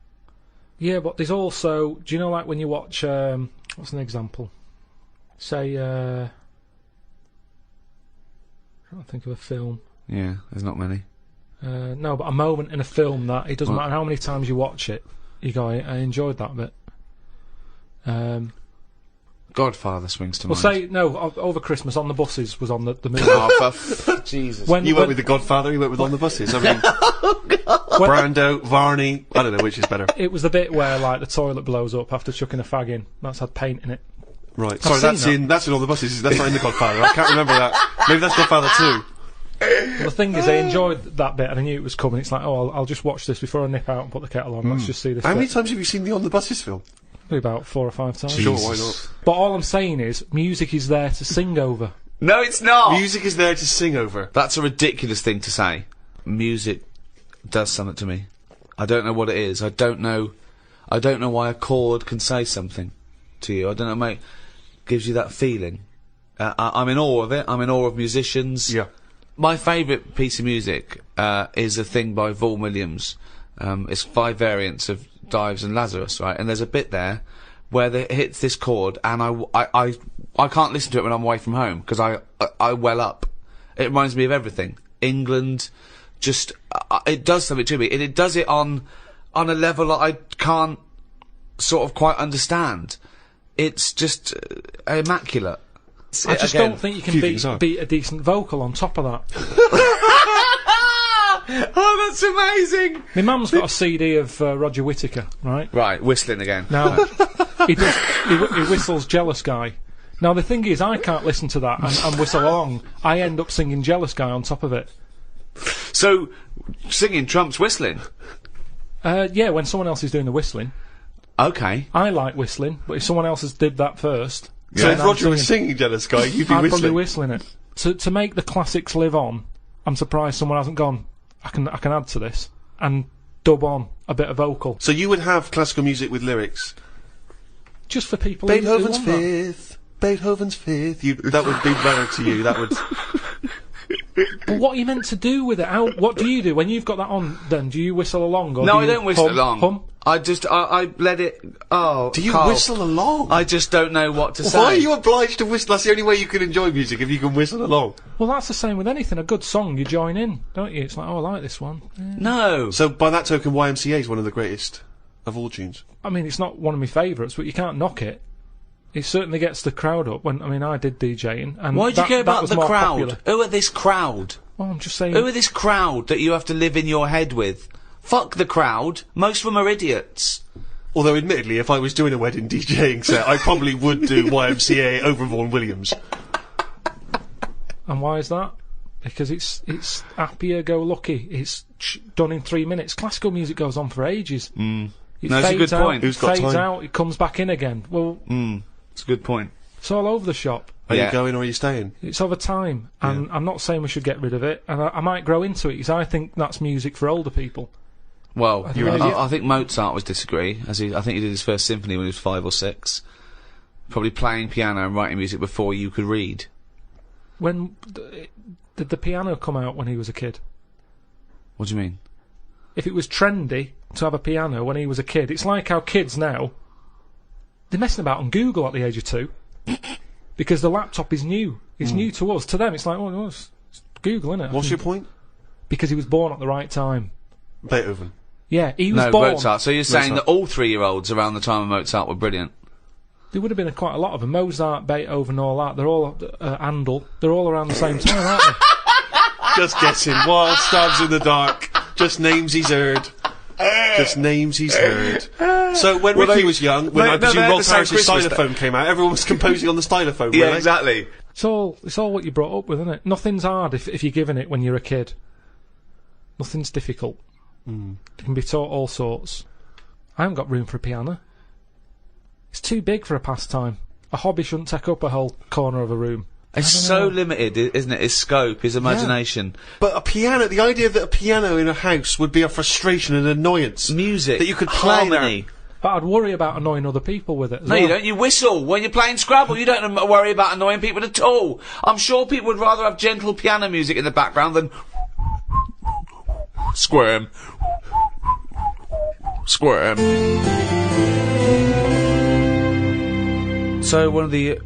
Yeah, but there's also... Do you know, like, when you watch... what's an example? Say, I can't think of a film. Yeah, there's not many. No, but a moment in a film that... It doesn't matter how many times you watch it, you go, I enjoyed that bit. Godfather swings to Well, mind. say, no, over Christmas, On the Buses was on the movie. Oh, Jesus. You went with the Godfather, you went with On the Buses. I mean, Brando, Varney, I don't know which is better. It was the bit where, like, the toilet blows up after chucking a fag in. That's had paint in it. Right, sorry, seen that's in On the Buses, that's not in the Godfather. I can't remember that. Maybe that's Godfather 2. Well, the thing is, I enjoyed that bit and I knew it was coming. It's like, oh, I'll just watch this before I nip out and put the kettle on. Let's just see this How many bit. times have you seen the On the Buses film? Probably about 4 or 5 times. Sure, why not? But all I'm saying is, music is there to sing over. No, it's not! Music is there to sing over. That's a ridiculous thing to say. Music does something to me. I don't know what it is. I don't know why a chord can say something to you. I don't know, mate. Gives you that feeling. I'm in awe of it. I'm in awe of musicians. Yeah. My favourite piece of music is a thing by Vaughan Williams. It's 5 variants of Dives and Lazarus, right? And there's a bit there where it hits this chord, and I can't listen to it when I'm away from home because I well up. It reminds me of everything. England, just it does something to me, and it does it on a level that I can't sort of quite understand. It's just immaculate. I just Again, don't think you can beat a decent vocal on top of that. Oh, that's amazing! My mum's got a CD of Roger Whittaker, right? Right, whistling again. Now, he whistles Jealous Guy. Now the thing is, I can't listen to that and whistle along. I end up singing Jealous Guy on top of it. So, singing trumps whistling? Yeah, when someone else is doing the whistling. Okay. I like whistling, but if someone else has did that first... So if Roger was singing Jealous Guy, you'd be I'd whistling? probably whistling it. To make the classics live on, I'm surprised someone hasn't gone, I can add to this, and dub on a bit of vocal. So you would have classical music with lyrics? Just for people Beethoven's who want Fifth, Beethoven's Fifth. That would be better to you, that would... But what are you meant to do with it? What do you do when you've got that on? Then do you whistle along? Or No, do I you don't whistle hum, along. Hum? I let it. Oh, Do you Karl, whistle along? I just don't know what to say. Why are you obliged to whistle? That's the only way you can enjoy music, if you can whistle along. Well, that's the same with anything. A good song, you join in, don't you? It's like, oh, I like this one. Yeah. No. So by that token, YMCA is one of the greatest of all tunes. I mean, it's not one of my favourites, but you can't knock it. It certainly gets the crowd up. I did DJing, and Why'd you care about was the more crowd? popular. Who are this crowd? Well, I'm just saying. Who are this crowd that you have to live in your head with? Fuck the crowd. Most of them are idiots. Although, admittedly, if I was doing a wedding DJing set, I probably would do YMCA over Vaughan Williams. And why is that? Because it's happier-go-lucky. It's done in 3 minutes. Classical music goes on for ages. It No, that's a fades good out, point. Who's got fades time? out, it comes back in again. Well, It's a good point. it's all over the shop. Are Yeah. you going or are you staying? It's over time, and I'm not saying we should get rid of it, and I might grow into it, because I think that's music for older people. Well, I don't know. I think Mozart would disagree. I think he did his first symphony when he was 5 or 6. Probably playing piano and writing music before you could read. When did the piano come out when he was a kid? What do you mean? If it was trendy to have a piano when he was a kid, it's like how kids now, they're messing about on Google at the age of 2. Because the laptop is new. It's new to us. To them, it's like, well, it's Google, innit? What's your point? Because he was born at the right time. Beethoven. Yeah, he was No, born. Mozart. So you're saying Mozart. that all 3-year-olds around the time of Mozart were brilliant? There would have been quite a lot of them. Mozart, Beethoven, all that. They're all Handel. They're all around the same time, aren't they? Just guessing. Wild stabs in the dark. Just names he's heard. Just names he's heard. So when Ricky was young, when I presume Rolf Harris's xylophone came out, everyone was composing on the stylophone, Yeah, weren't they? exactly. It's all what you're brought up with, isn't it? Nothing's hard if you're given it when you're a kid. Nothing's difficult. It can be taught all sorts. I haven't got room for a piano. It's too big for a pastime. A hobby shouldn't take up a whole corner of a room. It's so limited, isn't it? His scope, his imagination. But a piano, the idea that a piano in a house would be a frustration and annoyance. Music. That you could play harmony. But I'd worry about annoying other people with it as No, well. you don't. You whistle when you're playing Scrabble. You don't worry about annoying people at all. I'm sure people would rather have gentle piano music in the background than squirm. Squirm. So one of the...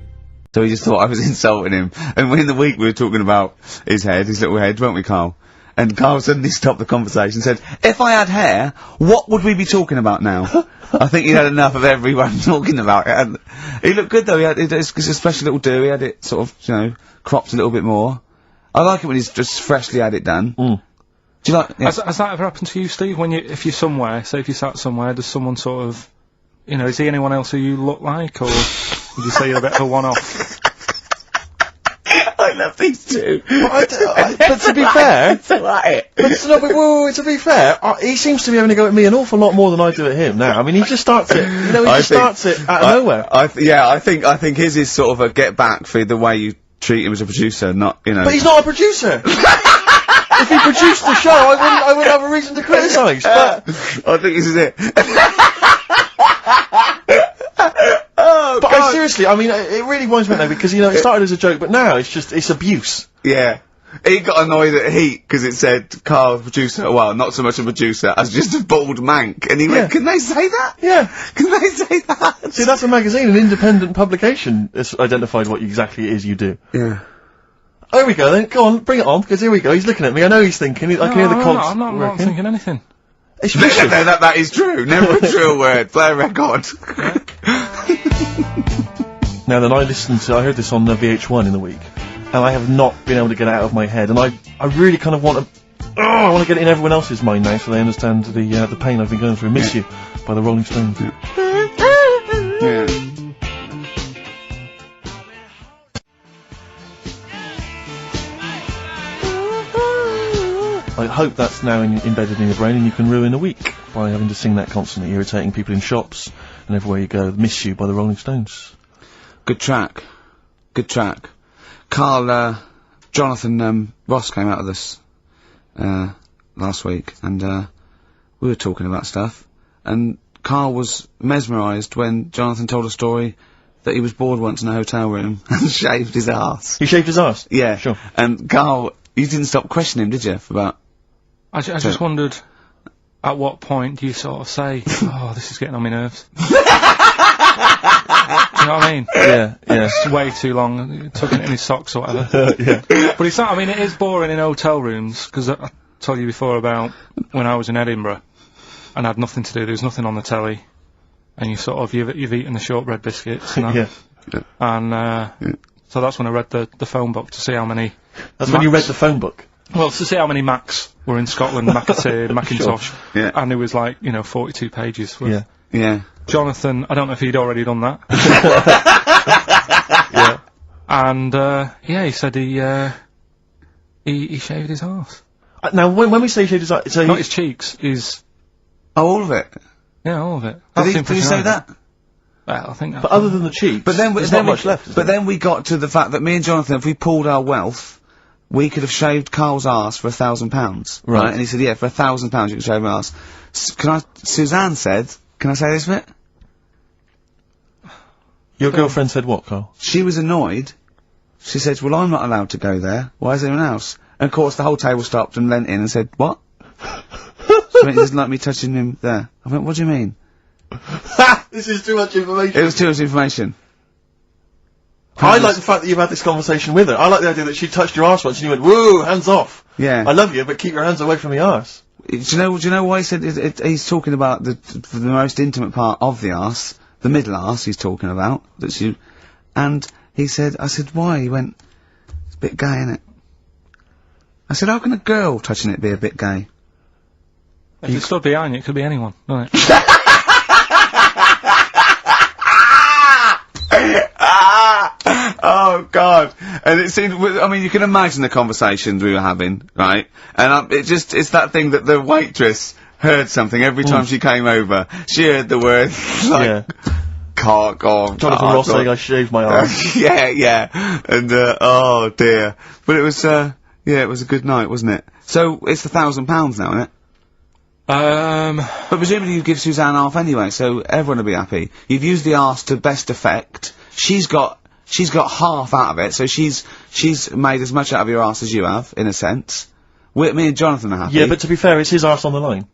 So he just thought I was insulting him. And in the week we were talking about his head, his little head, weren't we, Karl? And Karl suddenly stopped the conversation and said, if I had hair, what would we be talking about now? I think he had enough of everyone talking about it. And he looked good though, it's a special little do, he had it sort of, cropped a little bit more. I like it when he's just freshly had it done. Do you like... Yeah. Has that ever happened to you, Steve? If you're somewhere, say if you sat somewhere, does someone sort of... is he anyone else who you look like, or would you say you're a bit of a one-off? I love these two. But to be fair, to be fair, he seems to be having a go at me an awful lot more than I do at him now. I mean, he just starts it, starts it out of nowhere. I think his is sort of a get back for the way you treat him as a producer, not, But he's not a producer. If he produced the show, I wouldn't have a reason to criticise. But I think this is it. But seriously, I mean, it really winds me up now because, it started as a joke, but now it's abuse. Yeah. He got annoyed at Heat because it said Karl producer, well, not so much a producer as just a bald mank. And he went, can they say that? Yeah. Can they say that? See, that's a magazine, an independent publication has identified what exactly it is you do. Yeah. Here we go then, go on, bring it on, because here we go, he's looking at me, I know he's thinking, I can hear the cogs. I'm not thinking anything. It's No, vicious. that is true. Never a true word. Play a record. Now then, I heard this on VH1 in the week, and I have not been able to get it out of my head, and I really kind of want to get it in everyone else's mind now, so they understand the pain I've been going through. Miss You by the Rolling Stones. Yeah. I hope that's now embedded in your brain and you can ruin a week by having to sing that constantly, irritating people in shops and everywhere you go. Miss You by the Rolling Stones. Good track. Good track. Karl, Jonathan Ross came out with us last week, and we were talking about stuff, and Karl was mesmerised when Jonathan told a story that he was bored once in a hotel room and shaved his arse. He shaved his arse? Yeah. Sure. And Karl, you didn't stop questioning him, did you, for about... I just wondered, at what point do you sort of say, oh, this is getting on my nerves? Do you know what I mean? Yeah. It's way too long, tucking it in his socks or whatever. Yeah. But it's not, I mean, it is boring in hotel rooms, because I told you before about when I was in Edinburgh, and I had nothing to do, there was nothing on the telly, and you sort of, you've eaten the shortbread biscuits, and that. Yeah. And, so that's when I read the phone book to see how many... That's when you read the phone book? Well, to see how many Macs were in Scotland, McAtee, Macintosh, Yeah. and it was like, 42 pages. Yeah. Yeah. Jonathan, I don't know if he'd already done that. Yeah. And, he said he shaved his arse. Now, when we say shaved his arse, so Not his cheeks, Oh, all of it? yeah, all of it. Did he say that? Well, I think that. but other than the cheeks, But then, there's then not much left. is But there? then we got to the fact that me and Jonathan, if we pooled our wealth, we could have shaved Karl's arse for £1,000. Right. And he said, yeah, for £1,000 you can shave my arse. Suzanne said, can I say this bit? Your girlfriend said what, Karl? She was annoyed. She said, well, I'm not allowed to go there. Why is anyone else? And of course, the whole table stopped and leant in and said, what? So he doesn't like me touching him there. I went, what do you mean? This is too much information. It was too much information. I like the fact that you've had this conversation with her. I like the idea that she touched your arse once and you went, whoa, hands off. Yeah. I love you, but keep your hands away from the arse. Do you know why he said he's talking about the most intimate part of the arse, the middle arse he's talking about, and he said, I said, why? He went, it's a bit gay, innit? I said, how can a girl touching it be a bit gay? If it stood behind you, it could be anyone, doesn't it? Oh God! And it seemed, I mean, you can imagine the conversations we were having, right? And it's that thing that the waitress heard something every time she came over. She heard the word, like, cock or... Jonathan Ross saying I shaved my arse. yeah. And, oh dear. But it was, it was a good night, wasn't it? So, it's £1,000 now, isn't it? But presumably you give Suzanne half anyway, so everyone will be happy. You've used the arse to best effect. She's got half out of it, so she's made as much out of your arse as you have, in a sense. Me and Jonathan are happy. Yeah, but to be fair, it's his arse on the line.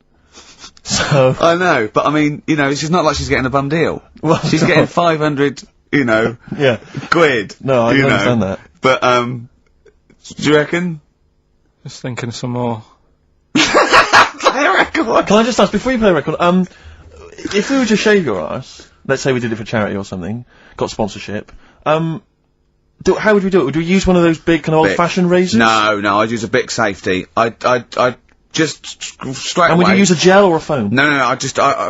So... I know, but I mean, it's not like she's getting a bum deal. Well, she's getting 500, yeah. quid. No, I understand that. But, do you reckon? Just thinking of some more. Play a record. Can I just ask, before you play a record, if we were to shave your arse, let's say we did it for charity or something, got sponsorship, how would we do it? Would we use one of those big kind of old-fashioned razors? No, I'd use a Bic Safety. I'd just straight away. And would you use a gel or a foam? No,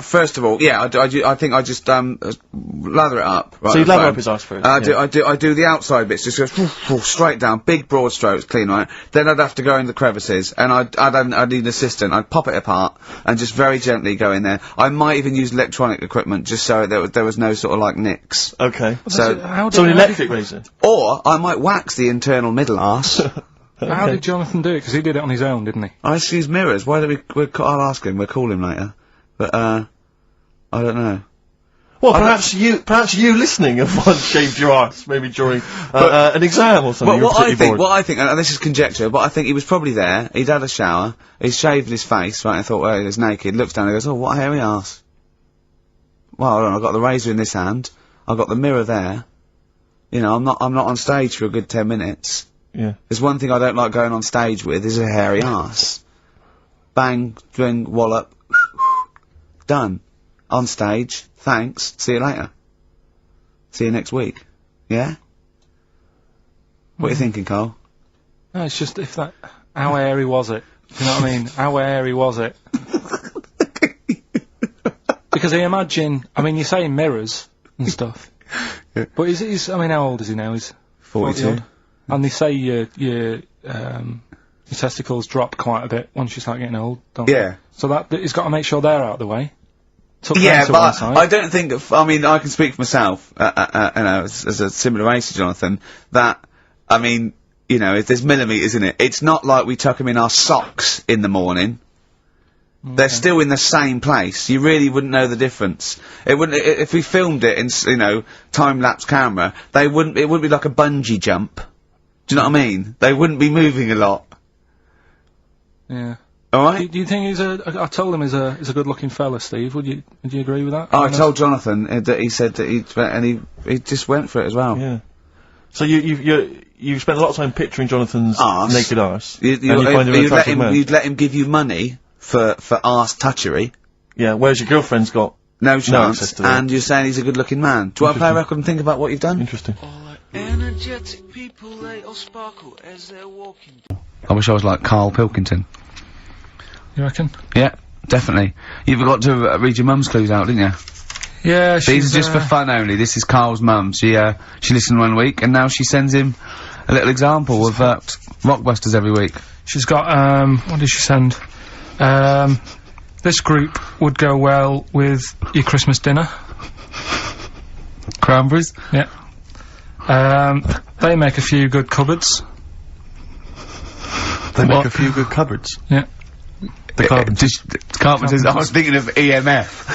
first of all, I think I just, lather it up. Right, so you'd lather up his arse first? I do the outside bits, just go straight down, big broad strokes, clean, right? Then I'd have to go in the crevices, and I'd need an assistant. I'd pop it apart, and just very gently go in there. I might even use electronic equipment, just so there was no sort of, like, nicks. Okay. So an electric razor? Or, I might wax the internal middle arse. Okay. How did Jonathan do it? Because he did it on his own, didn't he? I just use mirrors. Why don't I'll ask him, we'll call him later. But, I don't know. Well, perhaps you listening have once shaved your arse, maybe during an exam or something. What I think, and this is conjecture, but I think he was probably there, he'd had a shower, he's shaved his face, right, and thought, well, he's naked, looks down and goes, oh, what a hairy arse. Well, hold on, I've got the razor in this hand, I've got the mirror there, I'm not on stage for a good 10 minutes. Yeah. There's one thing I don't like going on stage with, is a hairy arse. Bang, drink, wallop, done. On stage, thanks, see you later. See you next week. Yeah? What are you thinking, Karl? No, it's just how hairy was it? Do you know what I mean? How hairy was it? Because I imagine, you're saying mirrors and stuff. Yeah. But how old is he now? He's 42. 40 odd. And they say your your testicles drop quite a bit once you start getting old, don't they? Yeah. So that he's got to make sure they're out of the way. Tuck them Yeah, to one but side. I don't think. I mean, I can speak for myself. You know, as a similar age to Jonathan, that I mean, you know, if there's millimetres in it, it's not like we tuck them in our socks in the morning. They're still in the same place. You really wouldn't know the difference. It wouldn't if we filmed it in you know, time-lapse camera. It wouldn't be like a bungee jump. Do you know what I mean? They wouldn't be moving a lot. Yeah. All right. Do you think I told him he's a good-looking fella, Steve. Would you agree with that? Oh, I told Jonathan that he said that he just went for it as well. Yeah. So you've spent a lot of time picturing Jonathan's Arse. naked arse. You'd let him give you money for arse touchery. Yeah, whereas your girlfriend's got No access chance, to that. and you're saying he's a good-looking man. Do you want to play a record and think about what you've done? Interesting. Energetic people, they all sparkle as they're walking. I wish I was like Karl PiIkington. You reckon? Yeah, definitely. You forgot to read your mum's clues out, didn't you? Yeah, These are just for fun only. This is Karl's mum. She listened one week, and now she sends him a little example of Rockbusters every week. She's got, what did she send? This group would go well with your Christmas dinner. Cranberries? Yeah. They make a few good cupboards. They make a few good cupboards. Yeah. The carpenters. Carpenters. I was thinking of EMF.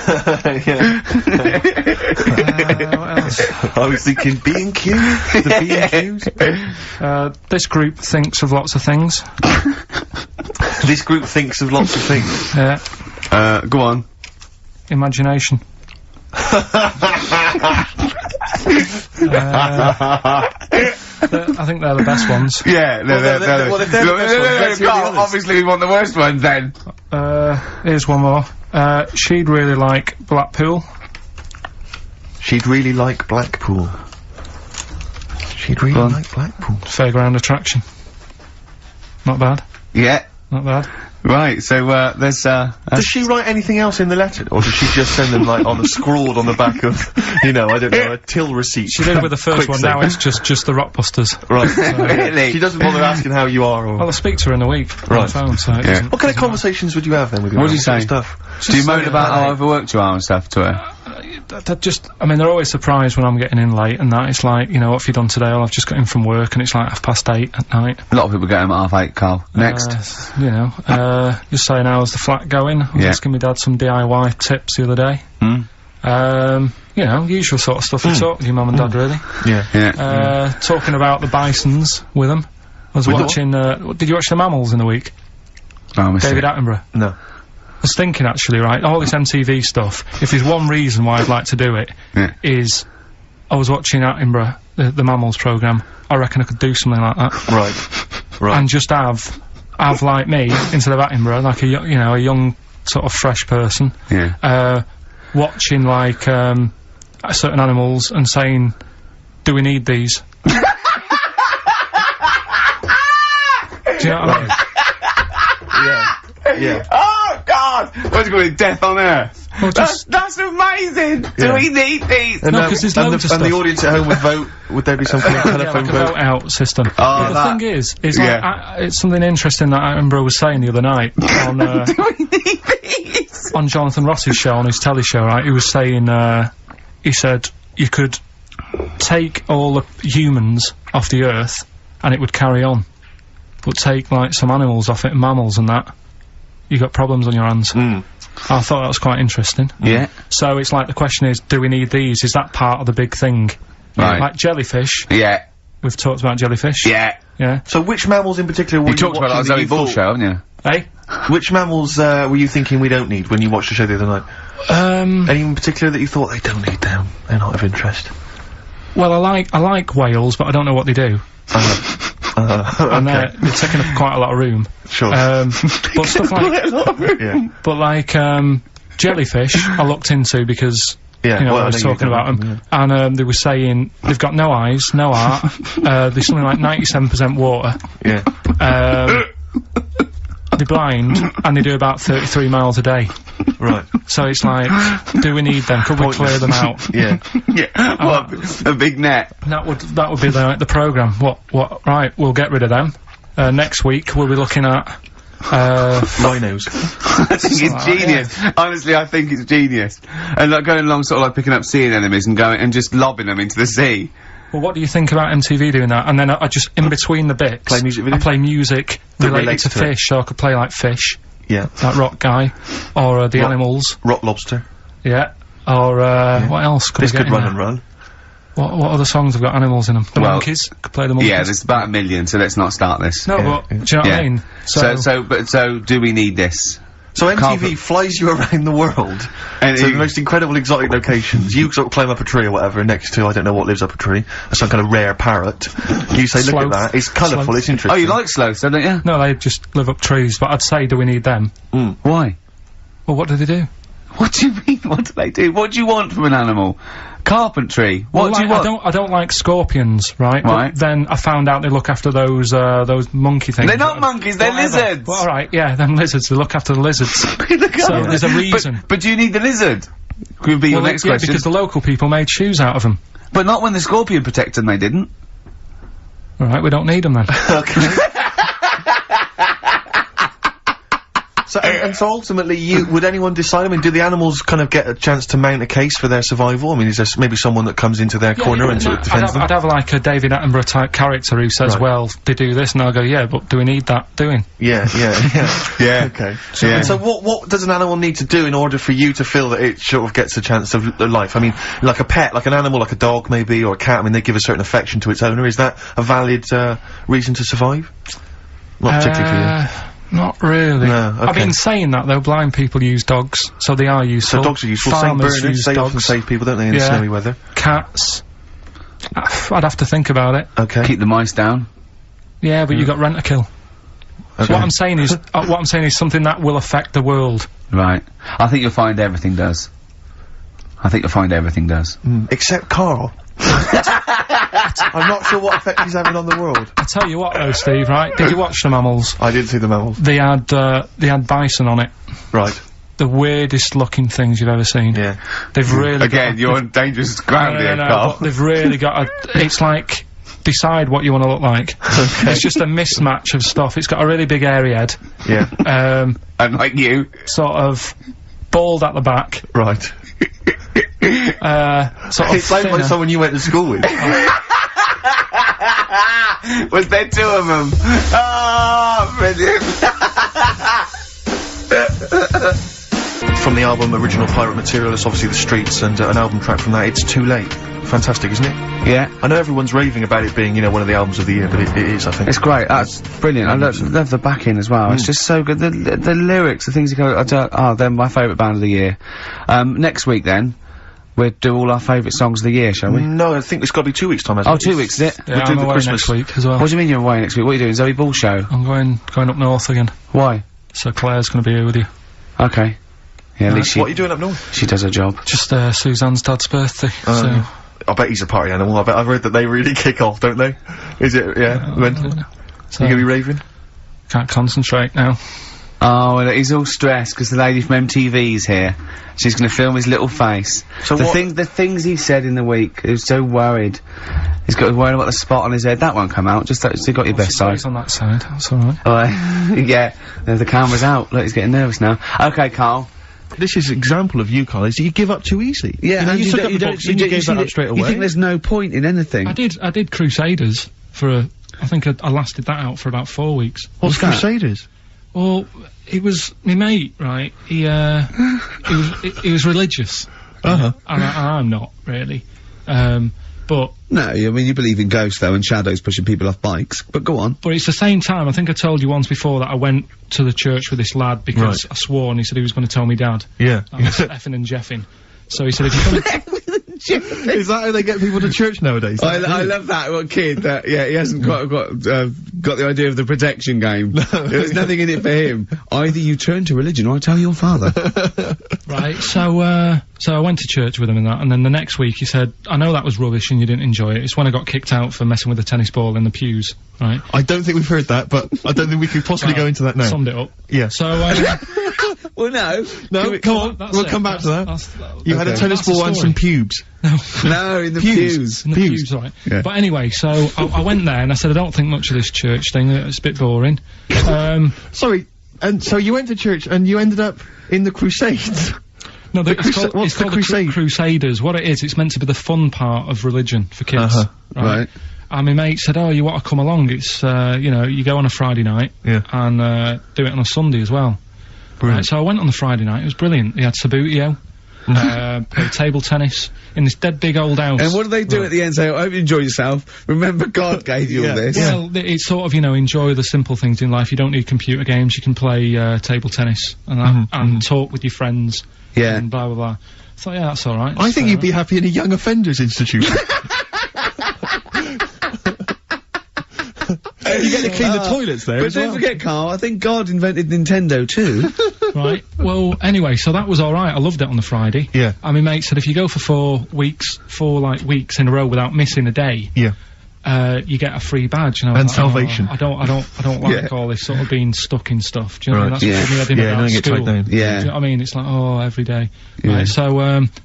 What else? I was thinking B&Q. The B&Qs. This group thinks of lots of things. This group thinks of lots of things. Yeah. Go on. Imagination. I think they're the best ones. Yeah, Well, if they're the best ones, let's hear the others. obviously we want the worst ones then. Here's one more. She'd really like Blackpool. She'd really like Blackpool. She'd really like Blackpool. Fairground attraction. Not bad. Yeah. Not bad. Right, so, there's, Does she write anything else in the letter, or does she just send them like on a scrawled on the back of, you know, I don't know, a till receipt? She did with the first one. Now it's just the Rockbusters. Right. Really? She doesn't bother asking how you are, or I'll speak to her in a week. On Right. the phone, so it Yeah. doesn't- what kind of conversations would you have then with your What do you sort of say? stuff? do you moan about how overworked you are and stuff to her? I mean, they're always surprised when I'm getting in late and that. It's like, you know, what have you done today? Well, I've just got in from work and it's like 8:30 at night. A lot of people get him at 8:30, Carl. Next. You know, just saying how's the flat going. I was Yeah. asking my dad some DIY tips the other day. You know, usual sort of stuff you talk with your mum and dad, really. Yeah. Yeah. Talking about the Bisons with them. I was With watching, did you watch The Mammals in the week? Oh, I missed David it. Attenborough. No. I was thinking actually, right, all this MTV stuff, if there's one reason why I'd like to do it, Yeah. is I was watching Attenborough, the Mammals programme. I reckon I could do something like that. Right. And just have like me, instead of Attenborough, like a young sort of fresh person, Yeah. watching like, certain animals and saying, do we need these? Do you know what I mean? Yeah. Oh, God! What's going to be Death on Earth? Well, just, That's amazing! Do Yeah. we need these? And, No, 'cause there's and loads of the stuff. audience at home would vote. Would there be some kind of yeah, telephone like a vote? vote out system. Oh, But the that- thing is yeah. like, it's something interesting that Attenborough was saying the other night on, Do we need these? on Jonathan Ross's show, on his telly show, right? He was saying, he said you could take all the humans off the earth and it would carry on. But take, like, some animals off it, mammals and that, you got problems on your hands. I thought that was quite interesting. Yeah. So it's like, the question is, do we need these? Is that part of the big thing? Right. Like jellyfish, Yeah. we've talked about jellyfish. Yeah. Yeah. So which mammals in particular were You talked about it on watching that Zoe you Ball thought- show, haven't you? Hey? Which mammals were you thinking we don't need when you watched the show the other night? Any in particular that you thought they don't need them? They're not of interest. Well, I like whales, but I don't know what they do. And Okay. they're taking up quite a lot of room. Sure. But stuff like, Yeah. but like, jellyfish, I looked into because, Yeah. you know, well, I was know you talking don't about like them, and they were saying they've got no eyes, no heart, there's something like 97% water, Yeah. they're blind, and they do about 33 miles a day. Right. So it's like, do we need them? Could we clear them out? Yeah. Yeah. What? A big net. That would be the programme. What, right, we'll get rid of them. Next week we'll be looking at Rhinos. I think it's genius. Honestly, I think it's genius. And like going along sort of like picking up sea anemones and going and just lobbing them into the sea. Well, what do you think about MTV doing that? And then I just, in between the bits, Play music videos? I play music That related relates to to it. fish, so I could play like Fish, Yeah. like Rock Guy, or the Animals, Rock Lobster. yeah, or what else could This I get could in run there? and run. What other songs have got animals in them? The Well, Monkeys, could play the Monkeys. Yeah, there's about 1 million, so let's not start this. No, Yeah, but, do you know what I mean? So do we need this? So MTV Carpet- flies you around the world And to the most incredible exotic locations. You sort of climb up a tree or whatever next to, I don't know what lives up a tree, some kind of rare parrot. You say, look Sloth. at that, it's colourful, Sloth. it's interesting. Oh, you like sloths, don't you? No, they just live up trees, but I'd say, do we need them? Why? Well, what do they do? What do you mean? What do they do? What do you want from an animal? Carpentry. What Well, do you like, want? I don't like scorpions, right? Right. But then I found out they look after those monkey things. They're not monkeys, they're Whatever. lizards. Well, alright, yeah, them lizards, they look after the lizards. So there's a reason. But do you need the lizard? Could be your Well, next yeah, question. because the local people made shoes out of them. But not when the scorpion protected them, they didn't. Alright, we don't need them then. Okay. So, and so ultimately, would anyone decide? I mean, do the animals kind of get a chance to mount a case for their survival? I mean, is there maybe someone that comes into their corner and sort of defends them? I'd have like a David Attenborough type character who says, Right. well, they do this, and I'll go, yeah, but do we need that doing? Yeah. Yeah. Okay. Yeah. So what does an animal need to do in order for you to feel that it sort of gets a chance of life? I mean, like a pet, like an animal, like a dog maybe, or a cat, I mean, they give a certain affection to its owner. Is that a valid, reason to survive? Not particularly for you. Not really. No, okay. I've been saying that though, blind people use dogs, so they are useful. So dogs are useful. Same Farmers burners, use they often dogs. save people, don't they, in Yeah. snowy weather? Cats. I'd have to think about it. Okay. Keep the mice down. Yeah, but you got rent-a-kill. Okay. What I'm saying is something that will affect the world. Right. I think you'll find everything does. I think you'll find everything does. Except Karl. I'm not sure what effect he's having on the world. I tell you what though, Steve, right? Did you watch the mammals? I did see the mammals. They had bison on it. Right. The weirdest looking things you've ever seen. Yeah. They've really Again, you're on dangerous ground here, no, Carl. but they've really got it's like, decide what you want to look like. It's just a mismatch of stuff. It's got a really big airy head. Yeah. Unlike you. Sort of bald at the back. Right. Sort of It sounds like thinner. someone you went to school with. Was there two of them? Oh, brilliant. From the album Original Pirate Material, it's obviously The Streets, and an album track from that, It's Too Late. Fantastic, isn't it? Yeah. I know everyone's raving about it being, you know, one of the albums of the year, but it is, I think. It's great. That's brilliant. I love the backing as well. It's just so good. The lyrics, the things you go, they're my favourite band of the year. Next week then, we'll do all our favourite songs of the year, shall we? No, I think it's got to be 2 weeks' time, hasn't Oh, it? 2 weeks, is it? Yeah, We'll do I'm the away Christmas. next week as well. What do you mean you're away next week? What are you doing? Zoe Ball show? I'm going up north again. Why? So Claire's going to be here with you. Okay. Yeah, at least What are you doing up north? she does her job. Just Suzanne's dad's birthday. So I bet he's a party animal. I've heard that they really kick off, don't they? Is it? Yeah. When? You gonna be raving? Can't concentrate now. Oh, well, he's all stressed because the lady from MTV's here. She's going to film his little face. So the things he said in the week, he was so worried. He's got worried about the spot on his head. That won't come out. Just you got your best side. He's on that side. That's all right. Oh, yeah. The camera's out. Look, he's getting nervous now. Okay, Carl. This is an example of you, Carl, is you give up too easily. Yeah, you know, and you took up the boxing, you gave that up straight away. You think there's no point in anything? I did Crusaders for I think I lasted that out for about 4 weeks. What's that? Crusaders? Well, it was my mate, right? He was religious. Uh-huh. And I'm not really. But No, I mean, you believe in ghosts, though, and shadows pushing people off bikes, but go on. it's the same time, I think I told you once before that I went to the church with this lad because Right. I swore and he said he was going to tell me dad. Yeah. I was effing and jeffing. So he said, if you come Is that how they get people to church nowadays? I love that one kid that, yeah, he hasn't got the idea of the protection game. There's nothing in it for him. Either you turn to religion or I tell your father. Right, so I went to church with him and that, and then the next week he said, I know that was rubbish and you didn't enjoy it. It's when I got kicked out for messing with a tennis ball in the pews, right? I don't think we've heard that, but I don't think we could possibly go into that now. Summed it up. Yeah. So, Well, no. No, come on. That's We'll it. come back to that. That's You had a tennis That's the ball and story. some pubes. No, in the pews. In the pews, right. Yeah. But anyway, so I went there and I said, I don't think much of this church thing, it's a bit boring. Sorry, and so you went to church and you ended up in the Crusades. No, The it's Crusade- called, what's it's the called Crusade? Crusaders. What it is, it's meant to be the fun part of religion for kids. Uh-huh. Right. And my mate said, oh, you want to come along? It's, you know, you go on a Friday night Yeah. and do it on a Sunday as well. Brilliant. Right, so I went on the Friday night, it was brilliant. They had Sabutio, played table tennis in this dead big old house. And what do they do at the end? Say, I hope you enjoy yourself. Remember, God gave you all this. Well, it's sort of, you know, enjoy the simple things in life. You don't need computer games. You can play table tennis and that, and talk with your friends. Yeah. And blah blah blah. So yeah, that's all right. I think you'd be happy in a young offenders institution. You get to clean the toilets there But as don't well. forget, Carl, I think God invented Nintendo too. right. Well, anyway, so that was all right. I loved it on the Friday. Yeah. And my mate said if you go for 4 weeks in a row without missing a day, Yeah. you get a free badge. And I was And like, salvation. Oh, I don't like all this sort of being stuck in stuff. Do you know what I mean? Right. That's Yeah. what me head in Yeah, about don't get school. tied down. Do you Yeah. know what I mean? It's like, oh, every day. Yeah. Right, so,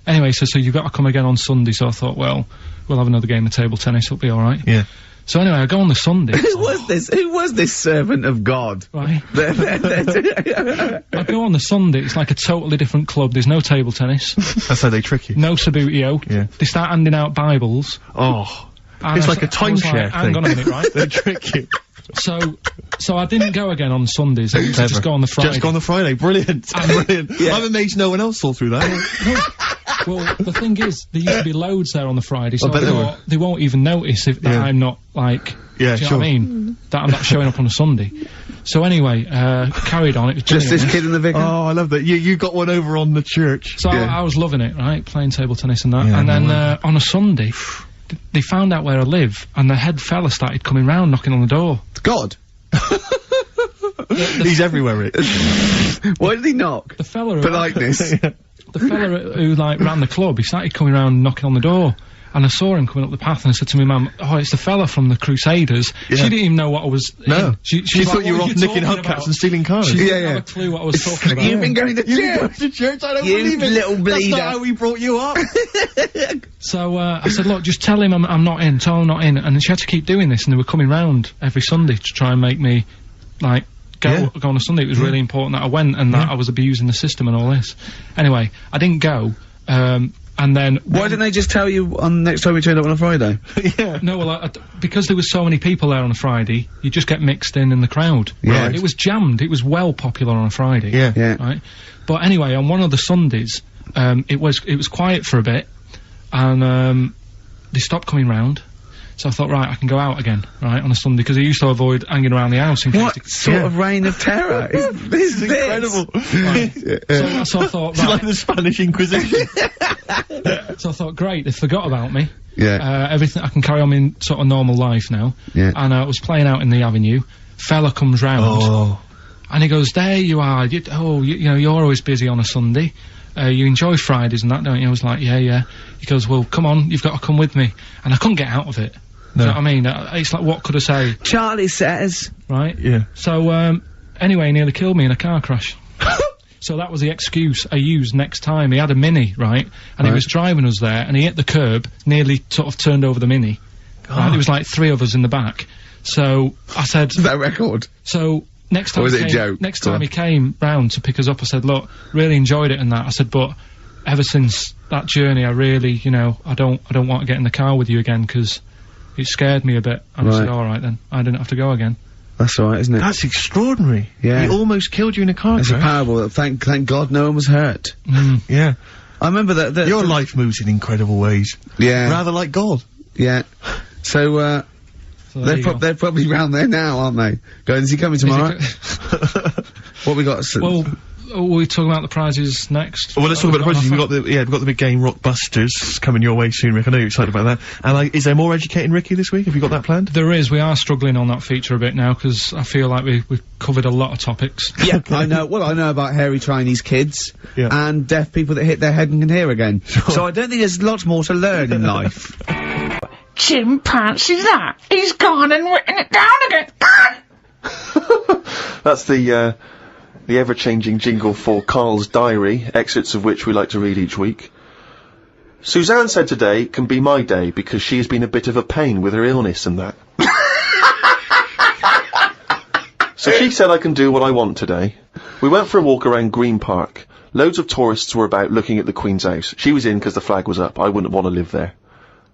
anyway, so you've got to come again on Sunday, so I thought, well, we'll have another game of table tennis, it'll be alright. Yeah. So anyway, I go on the Sunday. Who was this? Who was this servant of God? Right. I go on the Sunday, it's like a totally different club, there's no table tennis, That's how they trick you. no Sabutio. Yeah. They start handing out Bibles. Oh. and It's I like a s- I was timeshare like, Hang thing. on a minute, right? They trick you. So I didn't go again on Sundays, I used to just go on the Friday. Just go on the Friday. Brilliant. Brilliant. I'm amazed no one else saw through that. Well, the thing is, there used to be loads there on the Friday, so I bet I there thought they won't even notice if that Yeah. I'm not, like, Yeah, do you sure. know what I mean? That I'm not showing up on a Sunday. So anyway, carried on, it was Just brilliant. this kid in the vicar? Oh, I love that. You got one over on the church. So Yeah. I was loving it, right? Playing table tennis and that. Yeah, and no then, on a Sunday, they found out where I live, and the head fella started coming round, knocking on the door. God. He's everywhere, Rick. Why did he knock? The fella who- Politeness. the fella who like ran the club, he started coming around knocking on the door. And I saw him coming up the path, and I said to my mum, "Oh, it's the fella from the Crusaders." Yeah. She didn't even know what I was. No. in. She She was thought like, you were "What off are nicking talking hubcaps about?" and stealing cars. She didn't Yeah. have a clue what I was talking about. You've been going to You go church. to church, I don't You believe it. little That's bleeder. not how we brought you up. So I said, "Look, just tell him I'm not in. Tell him I'm not in." And she had to keep doing this, and they were coming round every Sunday to try and make me, like, go on a Sunday. It was really important that I went and that I was abusing the system and all this. Anyway, I didn't go. And then Why didn't they just tell you on next time we turned up on a Friday? Yeah. No, well, because there was so many people there on a Friday, you just get mixed in the crowd. Yeah. Right. It was jammed. It was well popular on a Friday. Yeah. Yeah. Right. But anyway, on one of the Sundays, it was quiet for a bit, and they stopped coming round. So I thought, right, I can go out again, right, on a Sunday, because I used to avoid hanging around the house in case What sort of reign of terror is this? Incredible. So I thought, It's like right, the Spanish Inquisition. so I thought, great, they forgot about me. Yeah. Everything, I can carry on in sort of normal life now. Yeah. And I was playing out in the avenue. Fella comes round. Oh. And he goes, there you are. You know, you're always busy on a Sunday. You enjoy Fridays and that, don't you? I was like, yeah. He goes, well, come on, you've got to come with me. And I couldn't get out of it. No. You know what I mean? It's like, what could I say, Charlie says. right? Yeah. So, anyway, he nearly killed me in a car crash. So that was the excuse I used next time. He had a Mini, right? And he was driving us there, and he hit the curb, nearly sort of turned over the Mini. Right? There was like 3 of us in the back. So I said, That record. so next time Or was he it a came, joke? next Go time on. he came round to pick us up, I said, look, really enjoyed it and that. I said, but ever since that journey, I really, you know, I don't want to get in the car with you again, because it scared me a bit. And I said, Right. all right then, I didn't have to go again. That's all right, isn't it? That's extraordinary. Yeah. He almost killed you in a car It's a crash. parable. Thank God no one was hurt. Yeah. I remember that. Your life moves in incredible ways. Yeah. Rather like God. Yeah. So, So there you go. they're probably round there now, aren't they? Going, is he coming tomorrow? What we got? Well, are we talking about the prizes next? Well, let's talk about the prizes. We've got the big game Rockbusters coming your way soon, Rick. I know you're excited about that. And is there more Educating Ricky this week? Have you got that planned? There is. We are struggling on that feature a bit now, because I feel like we've covered a lot of topics. Yeah, I know. Well, I know about hairy Chinese kids Yeah. and deaf people that hit their head and can hear again. So I don't think there's lots more to learn in life. Chimpanzee's that? He's gone and written it down again. That's the the ever-changing jingle for Karl's diary, excerpts of which we like to read each week. Suzanne said today can be my day because she has been a bit of a pain with her illness and that. So she said I can do what I want today. We went for a walk around Green Park. Loads of tourists were about looking at the Queen's house. She was in because the flag was up. I wouldn't want to live there.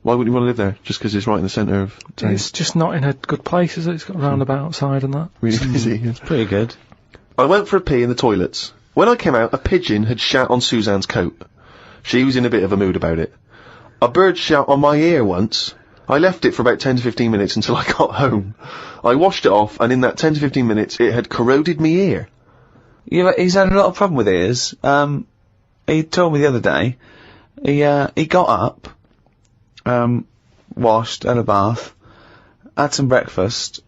Why wouldn't you want to live there? Just because it's right in the centre of town? It's just not in a good place, is it? It's got a roundabout outside and that. Really busy. It's pretty good. I went for a pee in the toilets. When I came out, a pigeon had shat on Suzanne's coat. She was in a bit of a mood about it. A bird shat on my ear once. I left it for about 10 to 15 minutes until I got home. I washed it off, and in that 10 to 15 minutes, it had corroded me ear. Yeah, he's had a lot of problem with ears. He told me the other day, he got up, washed, had a bath, had some breakfast,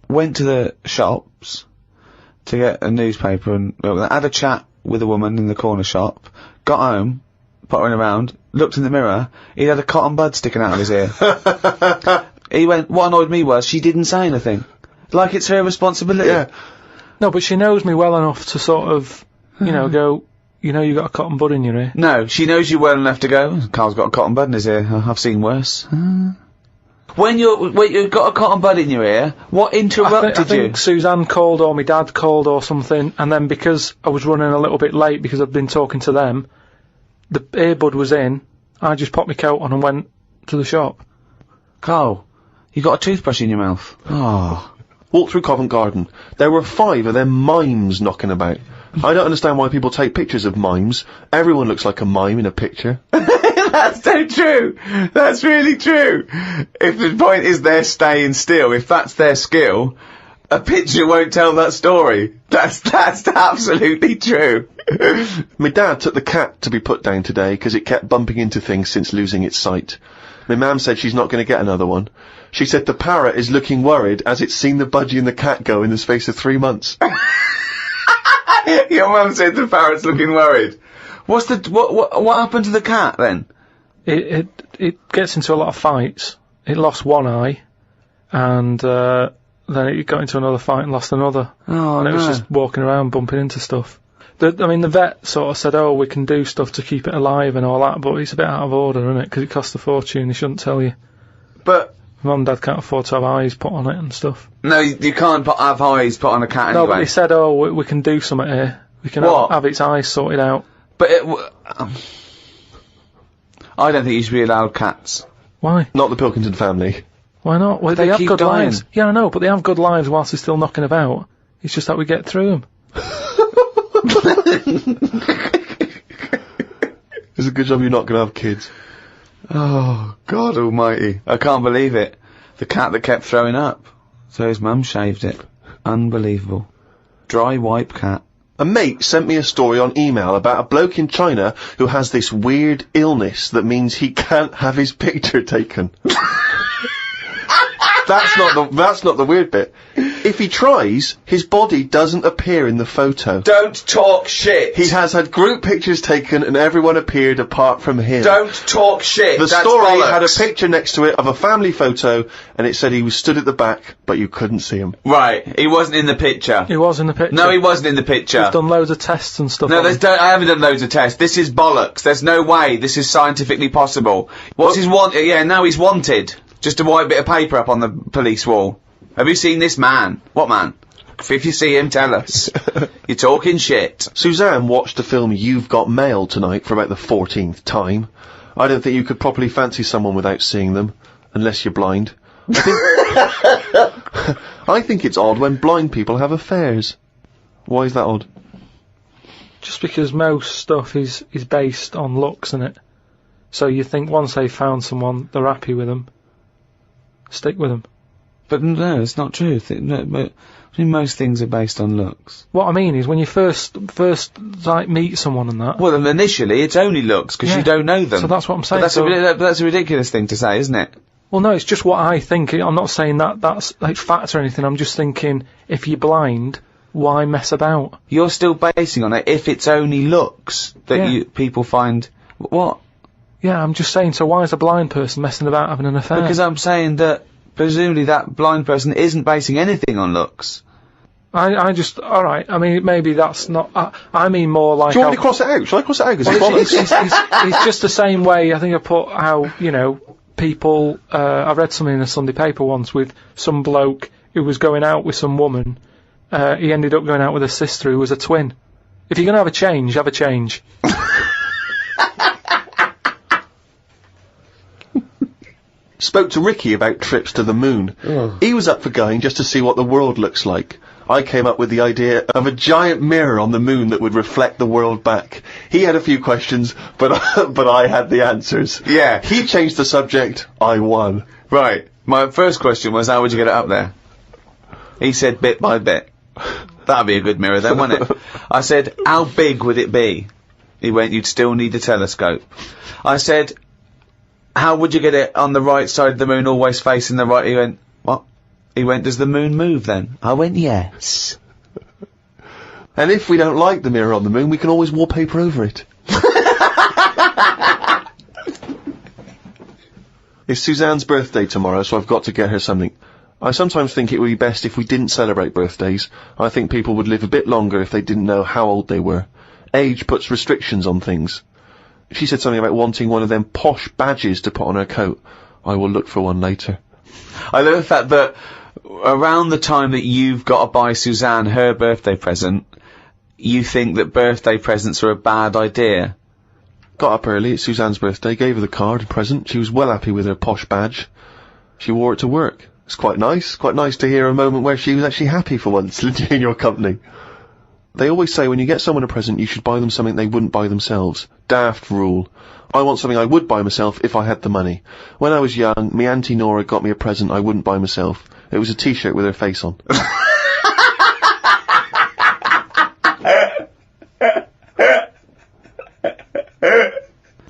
went to the shops to get a newspaper and had a chat with a woman in the corner shop, got home, pottering around, looked in the mirror, he had a cotton bud sticking out of his ear. He went, what annoyed me was she didn't say anything. Like it's her responsibility. Yeah. No, but she knows me well enough to sort of, you know, go, you know you got a cotton bud in your ear. No, she knows you well enough to go, Carl's got a cotton bud in his ear, I've seen worse. When you've got a cotton bud in your ear, what interrupted I think Suzanne called or my dad called or something, and then because I was running a little bit late because I'd been talking to them, the earbud was in, I just popped my coat on and went to the shop. Carl, you got a toothbrush in your mouth. Oh. Walked through Covent Garden. There were 5 of them mimes knocking about. I don't understand why people take pictures of mimes. Everyone looks like a mime in a picture. That's so true. That's really true. If the point is they're staying still, if that's their skill, a picture won't tell that story. That's absolutely true. My dad took the cat to be put down today because it kept bumping into things since losing its sight. My mum said she's not going to get another one. She said the parrot is looking worried as it's seen the budgie and the cat go in the space of 3 months. Your mum said the parrot's looking worried. What happened to the cat then? It gets into a lot of fights. It lost one eye, and then it got into another fight and lost another. Oh, and it was just walking around bumping into stuff. I mean, the vet sort of said, oh, we can do stuff to keep it alive and all that, but it's a bit out of order, isn't it? Because it costs a fortune, they shouldn't tell you. But Mum and Dad can't afford to have eyes put on it and stuff. no, you can't have eyes put on a cat No, anyway. but they said, oh, we can do something here. We can have its eyes sorted out. But I don't think you should be allowed cats. Why? Not the Pilkington family. Why not? Well, they have keep good dying. lives. Yeah, I know, but they have good lives whilst they're still knocking about. It's just that we get through them. It's a good job you're not going to have kids. Oh, God almighty. I can't believe it. The cat that kept throwing up. So his mum shaved it. Unbelievable. Dry wipe cat. A mate sent me a story on email about a bloke in China who has this weird illness that means he can't have his picture taken. That's not the weird bit. If he tries, his body doesn't appear in the photo. Don't talk shit! He has had group pictures taken and everyone appeared apart from him. Don't talk shit! The That's story bollocks. had a picture next to it of a family photo and it said he was stood at the back, but you couldn't see him. Right, he wasn't in the picture. He was in the picture. No, he wasn't in the picture. We've done loads of tests and stuff. No, on him. I haven't done loads of tests. This is bollocks. There's no way this is scientifically possible. What's his yeah, now he's wanted. Just a white bit of paper up on the police wall. Have you seen this man? What man? If you see him, tell us. You're talking shit. Suzanne watched the film You've Got Mail tonight for about the 14th time. I don't think you could properly fancy someone without seeing them, unless you're blind. I think it's odd when blind people have affairs. Why is that odd? Just because most stuff is based on looks, innit? So you think once they've found someone, they're happy with them. Stick with them. But no, it's not true. Most things are based on looks. What I mean is when you first like meet someone and that. Well, initially it's only looks because you don't know them. So that's what I'm saying. But that's a ridiculous thing to say, isn't it? Well, no, it's just what I think. I'm not saying that's like fact or anything. I'm just thinking if you're blind, why mess about? You're still basing on it if it's only looks that people find. What? Yeah, I'm just saying, so why is a blind person messing about having an affair? Because I'm saying that, presumably that blind person isn't basing anything on looks. I just, alright, I mean, maybe that's not, I mean more like... Do you want me to cross it out? Shall I cross it out? 'Cause it's bollocks. it's just the same way, I think I put how, you know, people, I read something in a Sunday paper once with some bloke who was going out with some woman, he ended up going out with a sister who was a twin. If you're gonna have a change, have a change. Spoke to Ricky about trips to the moon. He was up for going just to see what the world looks like. I came up with the idea of a giant mirror on the moon that would reflect the world back. He had a few questions, but I had the answers. Yeah. He changed the subject, I won. Right. My first question was, how would you get it up there? He said bit by bit. That'd be a good mirror then, wouldn't it? I said, how big would it be? He went, you'd still need a telescope. I said, how would you get it on the right side of the moon, always facing the right? He went, what? He went, does the moon move then? I went, yes. And if we don't like the mirror on the moon, we can always wallpaper over it. It's Suzanne's birthday tomorrow, so I've got to get her something. I sometimes think it would be best if we didn't celebrate birthdays. I think people would live a bit longer if they didn't know how old they were. Age puts restrictions on things. She said something about wanting one of them posh badges to put on her coat. I will look for one later. I love the fact that around the time that you've got to buy Suzanne her birthday present, you think that birthday presents are a bad idea. Got up early, it's Suzanne's birthday, gave her the card and present. She was well happy with her posh badge. She wore it to work. It's quite nice to hear a moment where she was actually happy for once in your company. They always say when you get someone a present, you should buy them something they wouldn't buy themselves. Daft rule. I want something I would buy myself if I had the money. When I was young, me Auntie Nora got me a present I wouldn't buy myself. It was a t-shirt with her face on.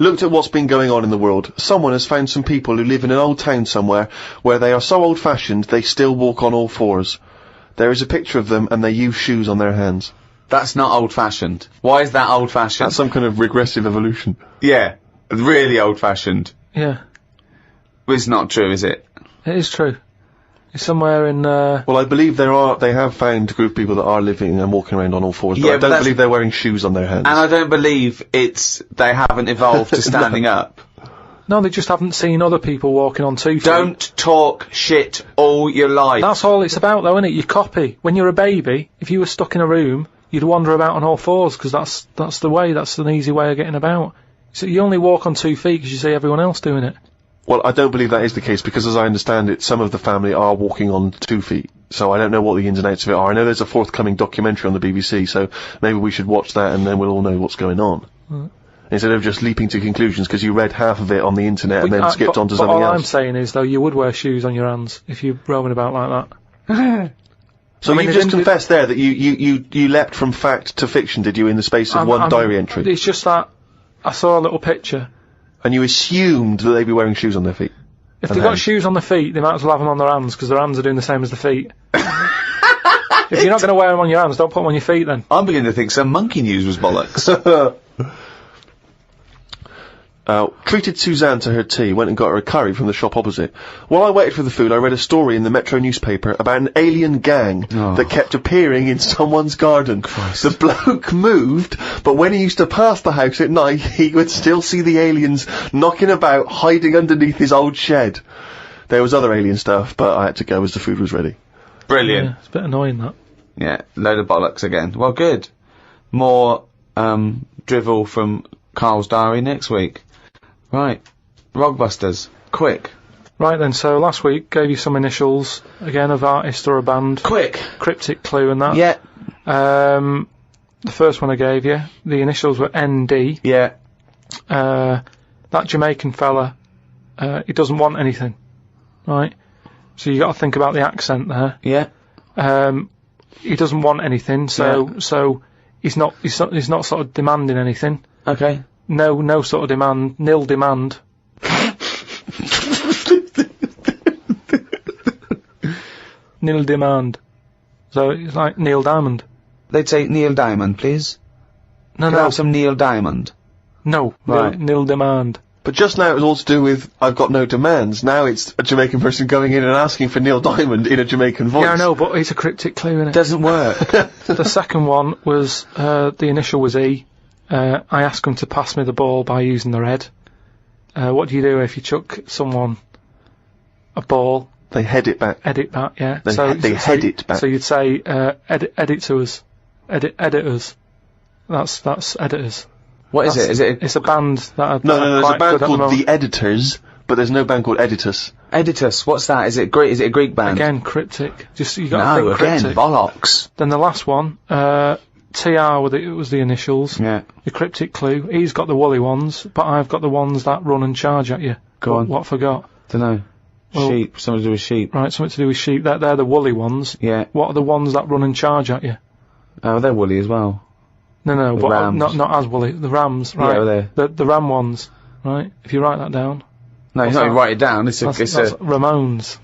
Looked at what's been going on in the world. Someone has found some people who live in an old town somewhere where they are so old-fashioned they still walk on all fours. There is a picture of them and they use shoes on their hands. That's not old-fashioned. Why is that old-fashioned? That's some kind of regressive evolution. Yeah, really old-fashioned. Yeah. But it's not true, is it? It is true. It's somewhere in, Well, I believe they have found a group of people that are living and walking around on all fours, but Yeah, I but don't believe they're wearing shoes on their hands. And I don't believe they haven't evolved to standing up. No, they just haven't seen other people walking on 2 feet. Don't talk shit all your life. That's all it's about, though, isn't it? You copy. When you're a baby, if you were stuck in a room, you'd wander about on all fours, because that's the way, that's an easy way of getting about. So you only walk on 2 feet because you see everyone else doing it. Well, I don't believe that is the case, because as I understand it, some of the family are walking on 2 feet. So I don't know what the ins and outs of it are. I know there's a forthcoming documentary on the BBC, so maybe we should watch that and then we'll all know what's going on. Instead of just leaping to conclusions because you read half of it on the internet and then skipped on to something all else. I'm saying is, though, you would wear shoes on your hands if you're roaming about like that. So you just confessed there that you leapt from fact to fiction, did you, in the space of one diary entry? It's just that I saw a little picture. And you assumed that they'd be wearing shoes on their feet? If they've got shoes on their feet, they might as well have them on their hands, because their hands are doing the same as the feet. If you're not going to wear them on your hands, don't put them on your feet then. I'm beginning to think some monkey news was bollocks. Treated Suzanne to her tea, went and got her a curry from the shop opposite. While I waited for the food, I read a story in the Metro newspaper about an alien gang that kept appearing in someone's garden. Christ. The bloke moved, but when he used to pass the house at night, he would still see the aliens knocking about, hiding underneath his old shed. There was other alien stuff, but I had to go as the food was ready. Brilliant. Yeah, it's a bit annoying, that. Yeah, load of bollocks again. Well, good. More, drivel from Karl's diary next week. Right. Rogbusters. Quick. Right then, so last week gave you some initials, again, of artist or a band. Quick. Cryptic clue and that. Yeah. The first one I gave you, the initials were ND. Yeah. That Jamaican fella, he doesn't want anything. Right? So you got to think about the accent there. Yeah. He doesn't want anything, so he's not sort of demanding anything. Okay. No sort of demand, nil demand. Nil demand. So it's like Neil Diamond. They'd say Neil Diamond, please. No, Could I have some Neil Diamond? No, Right. nil demand. But just now it was all to do with I've got no demands. Now it's a Jamaican person going in and asking for Neil Diamond in a Jamaican voice. Yeah, I know, but it's a cryptic clue, innit? Doesn't work. The second one was, the initial was E. I asked them to pass me the ball by using their head. What do you do if you chuck someone a ball? They head it back. Edit back, yeah. They head it back. So you'd say, edit to us. Editors. That's editors. What is it? Is it? It's a band that are No, there's a quite band good at the called moment. The Editors, but there's no band called Editus. Editus. What's that? Is it Greek? Is it a Greek band? Again, cryptic. Just, you gotta No, think again, cryptic. bollocks. Then the last one, TR was the initials. Yeah. The cryptic clue. He's got the woolly ones, but I've got the ones that run and charge at you. Go on. What forgot? Dunno. Well- Sheep. Something to do with sheep. Right, something to do with sheep. They're the woolly ones. Yeah. What are the ones that run and charge at you? Oh, they're woolly as well. No, The but rams. not as woolly. The rams, right? Yeah, well, the ram ones, right? If you write that down, No, What's you not that? write it down. It's that's a. Ramones.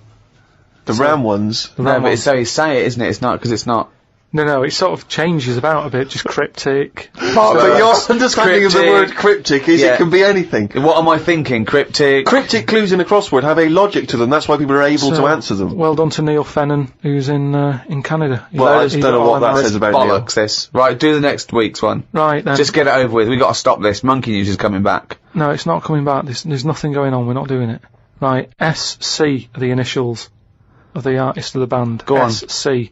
The Ram ones. The No, ram but ones. it's how you say it, isn't it? It's not because it's not. No, it sort of changes about a bit, just cryptic. But your understanding of the Cryptic. word cryptic is Yeah. it can be anything. What am I thinking? Cryptic. Cryptic clues in a crossword have a logic to them, that's why people are able to answer them. Well done to Neil Fennon, who's in Canada. Well, I He's don't got know all what them that hours. says about Neil. Bollocks this. Right, do the next week's one. Right, then. Just get it over with. We got to stop this. Monkey News is coming back. No, it's not coming back. There's nothing going on. We're not doing it. Right, SC are the initials of the artist of the band. Go on. SC.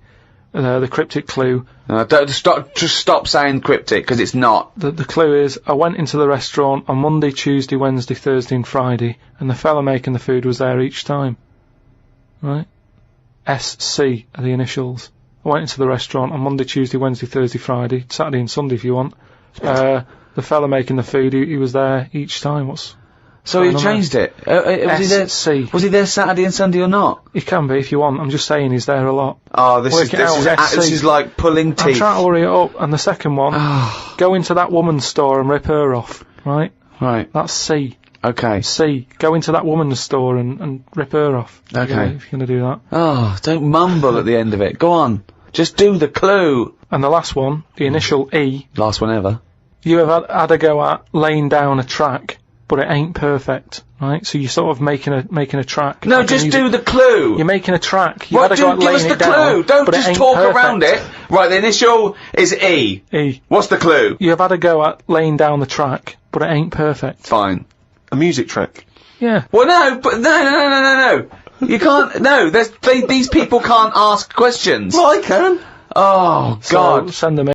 The cryptic clue. Don't just stop saying cryptic because it's not. The clue is, I went into the restaurant on Monday, Tuesday, Wednesday, Thursday and Friday, and the fella making the food was there each time. Right? SC are the initials. I went into the restaurant on Monday, Tuesday, Wednesday, Thursday, Friday, Saturday and Sunday if you want. The fella making the food, he was there each time. So you changed it. SC. Was he there Saturday and Sunday or not? He can be if you want. I'm just saying he's there a lot. Oh, this Work it out, SC. is like pulling I'm teeth. trying to hurry it up. And the second one, go into that woman's store and rip her off. Right? Right. That's C. Okay. C. Go into that woman's store and rip her off. Okay. If you're gonna do that. Oh, don't mumble at the end of it. Go on. Just do the clue. And the last one, the initial E. Last one ever. You have had a go at laying down a track, but it ain't perfect. Right? So you're sort of making a track. No, like just a do the clue. You're making a track. You Right, had a go at give us laying the it down, clue. Don't but it just ain't talk perfect. around it. Right, the initial is E. E. What's the clue? You have had a go at laying down the track, but it ain't perfect. Fine. A music track. Yeah. Well, no, but no. You can't. No, these people can't ask questions. Well, I can. Oh So God. send them in.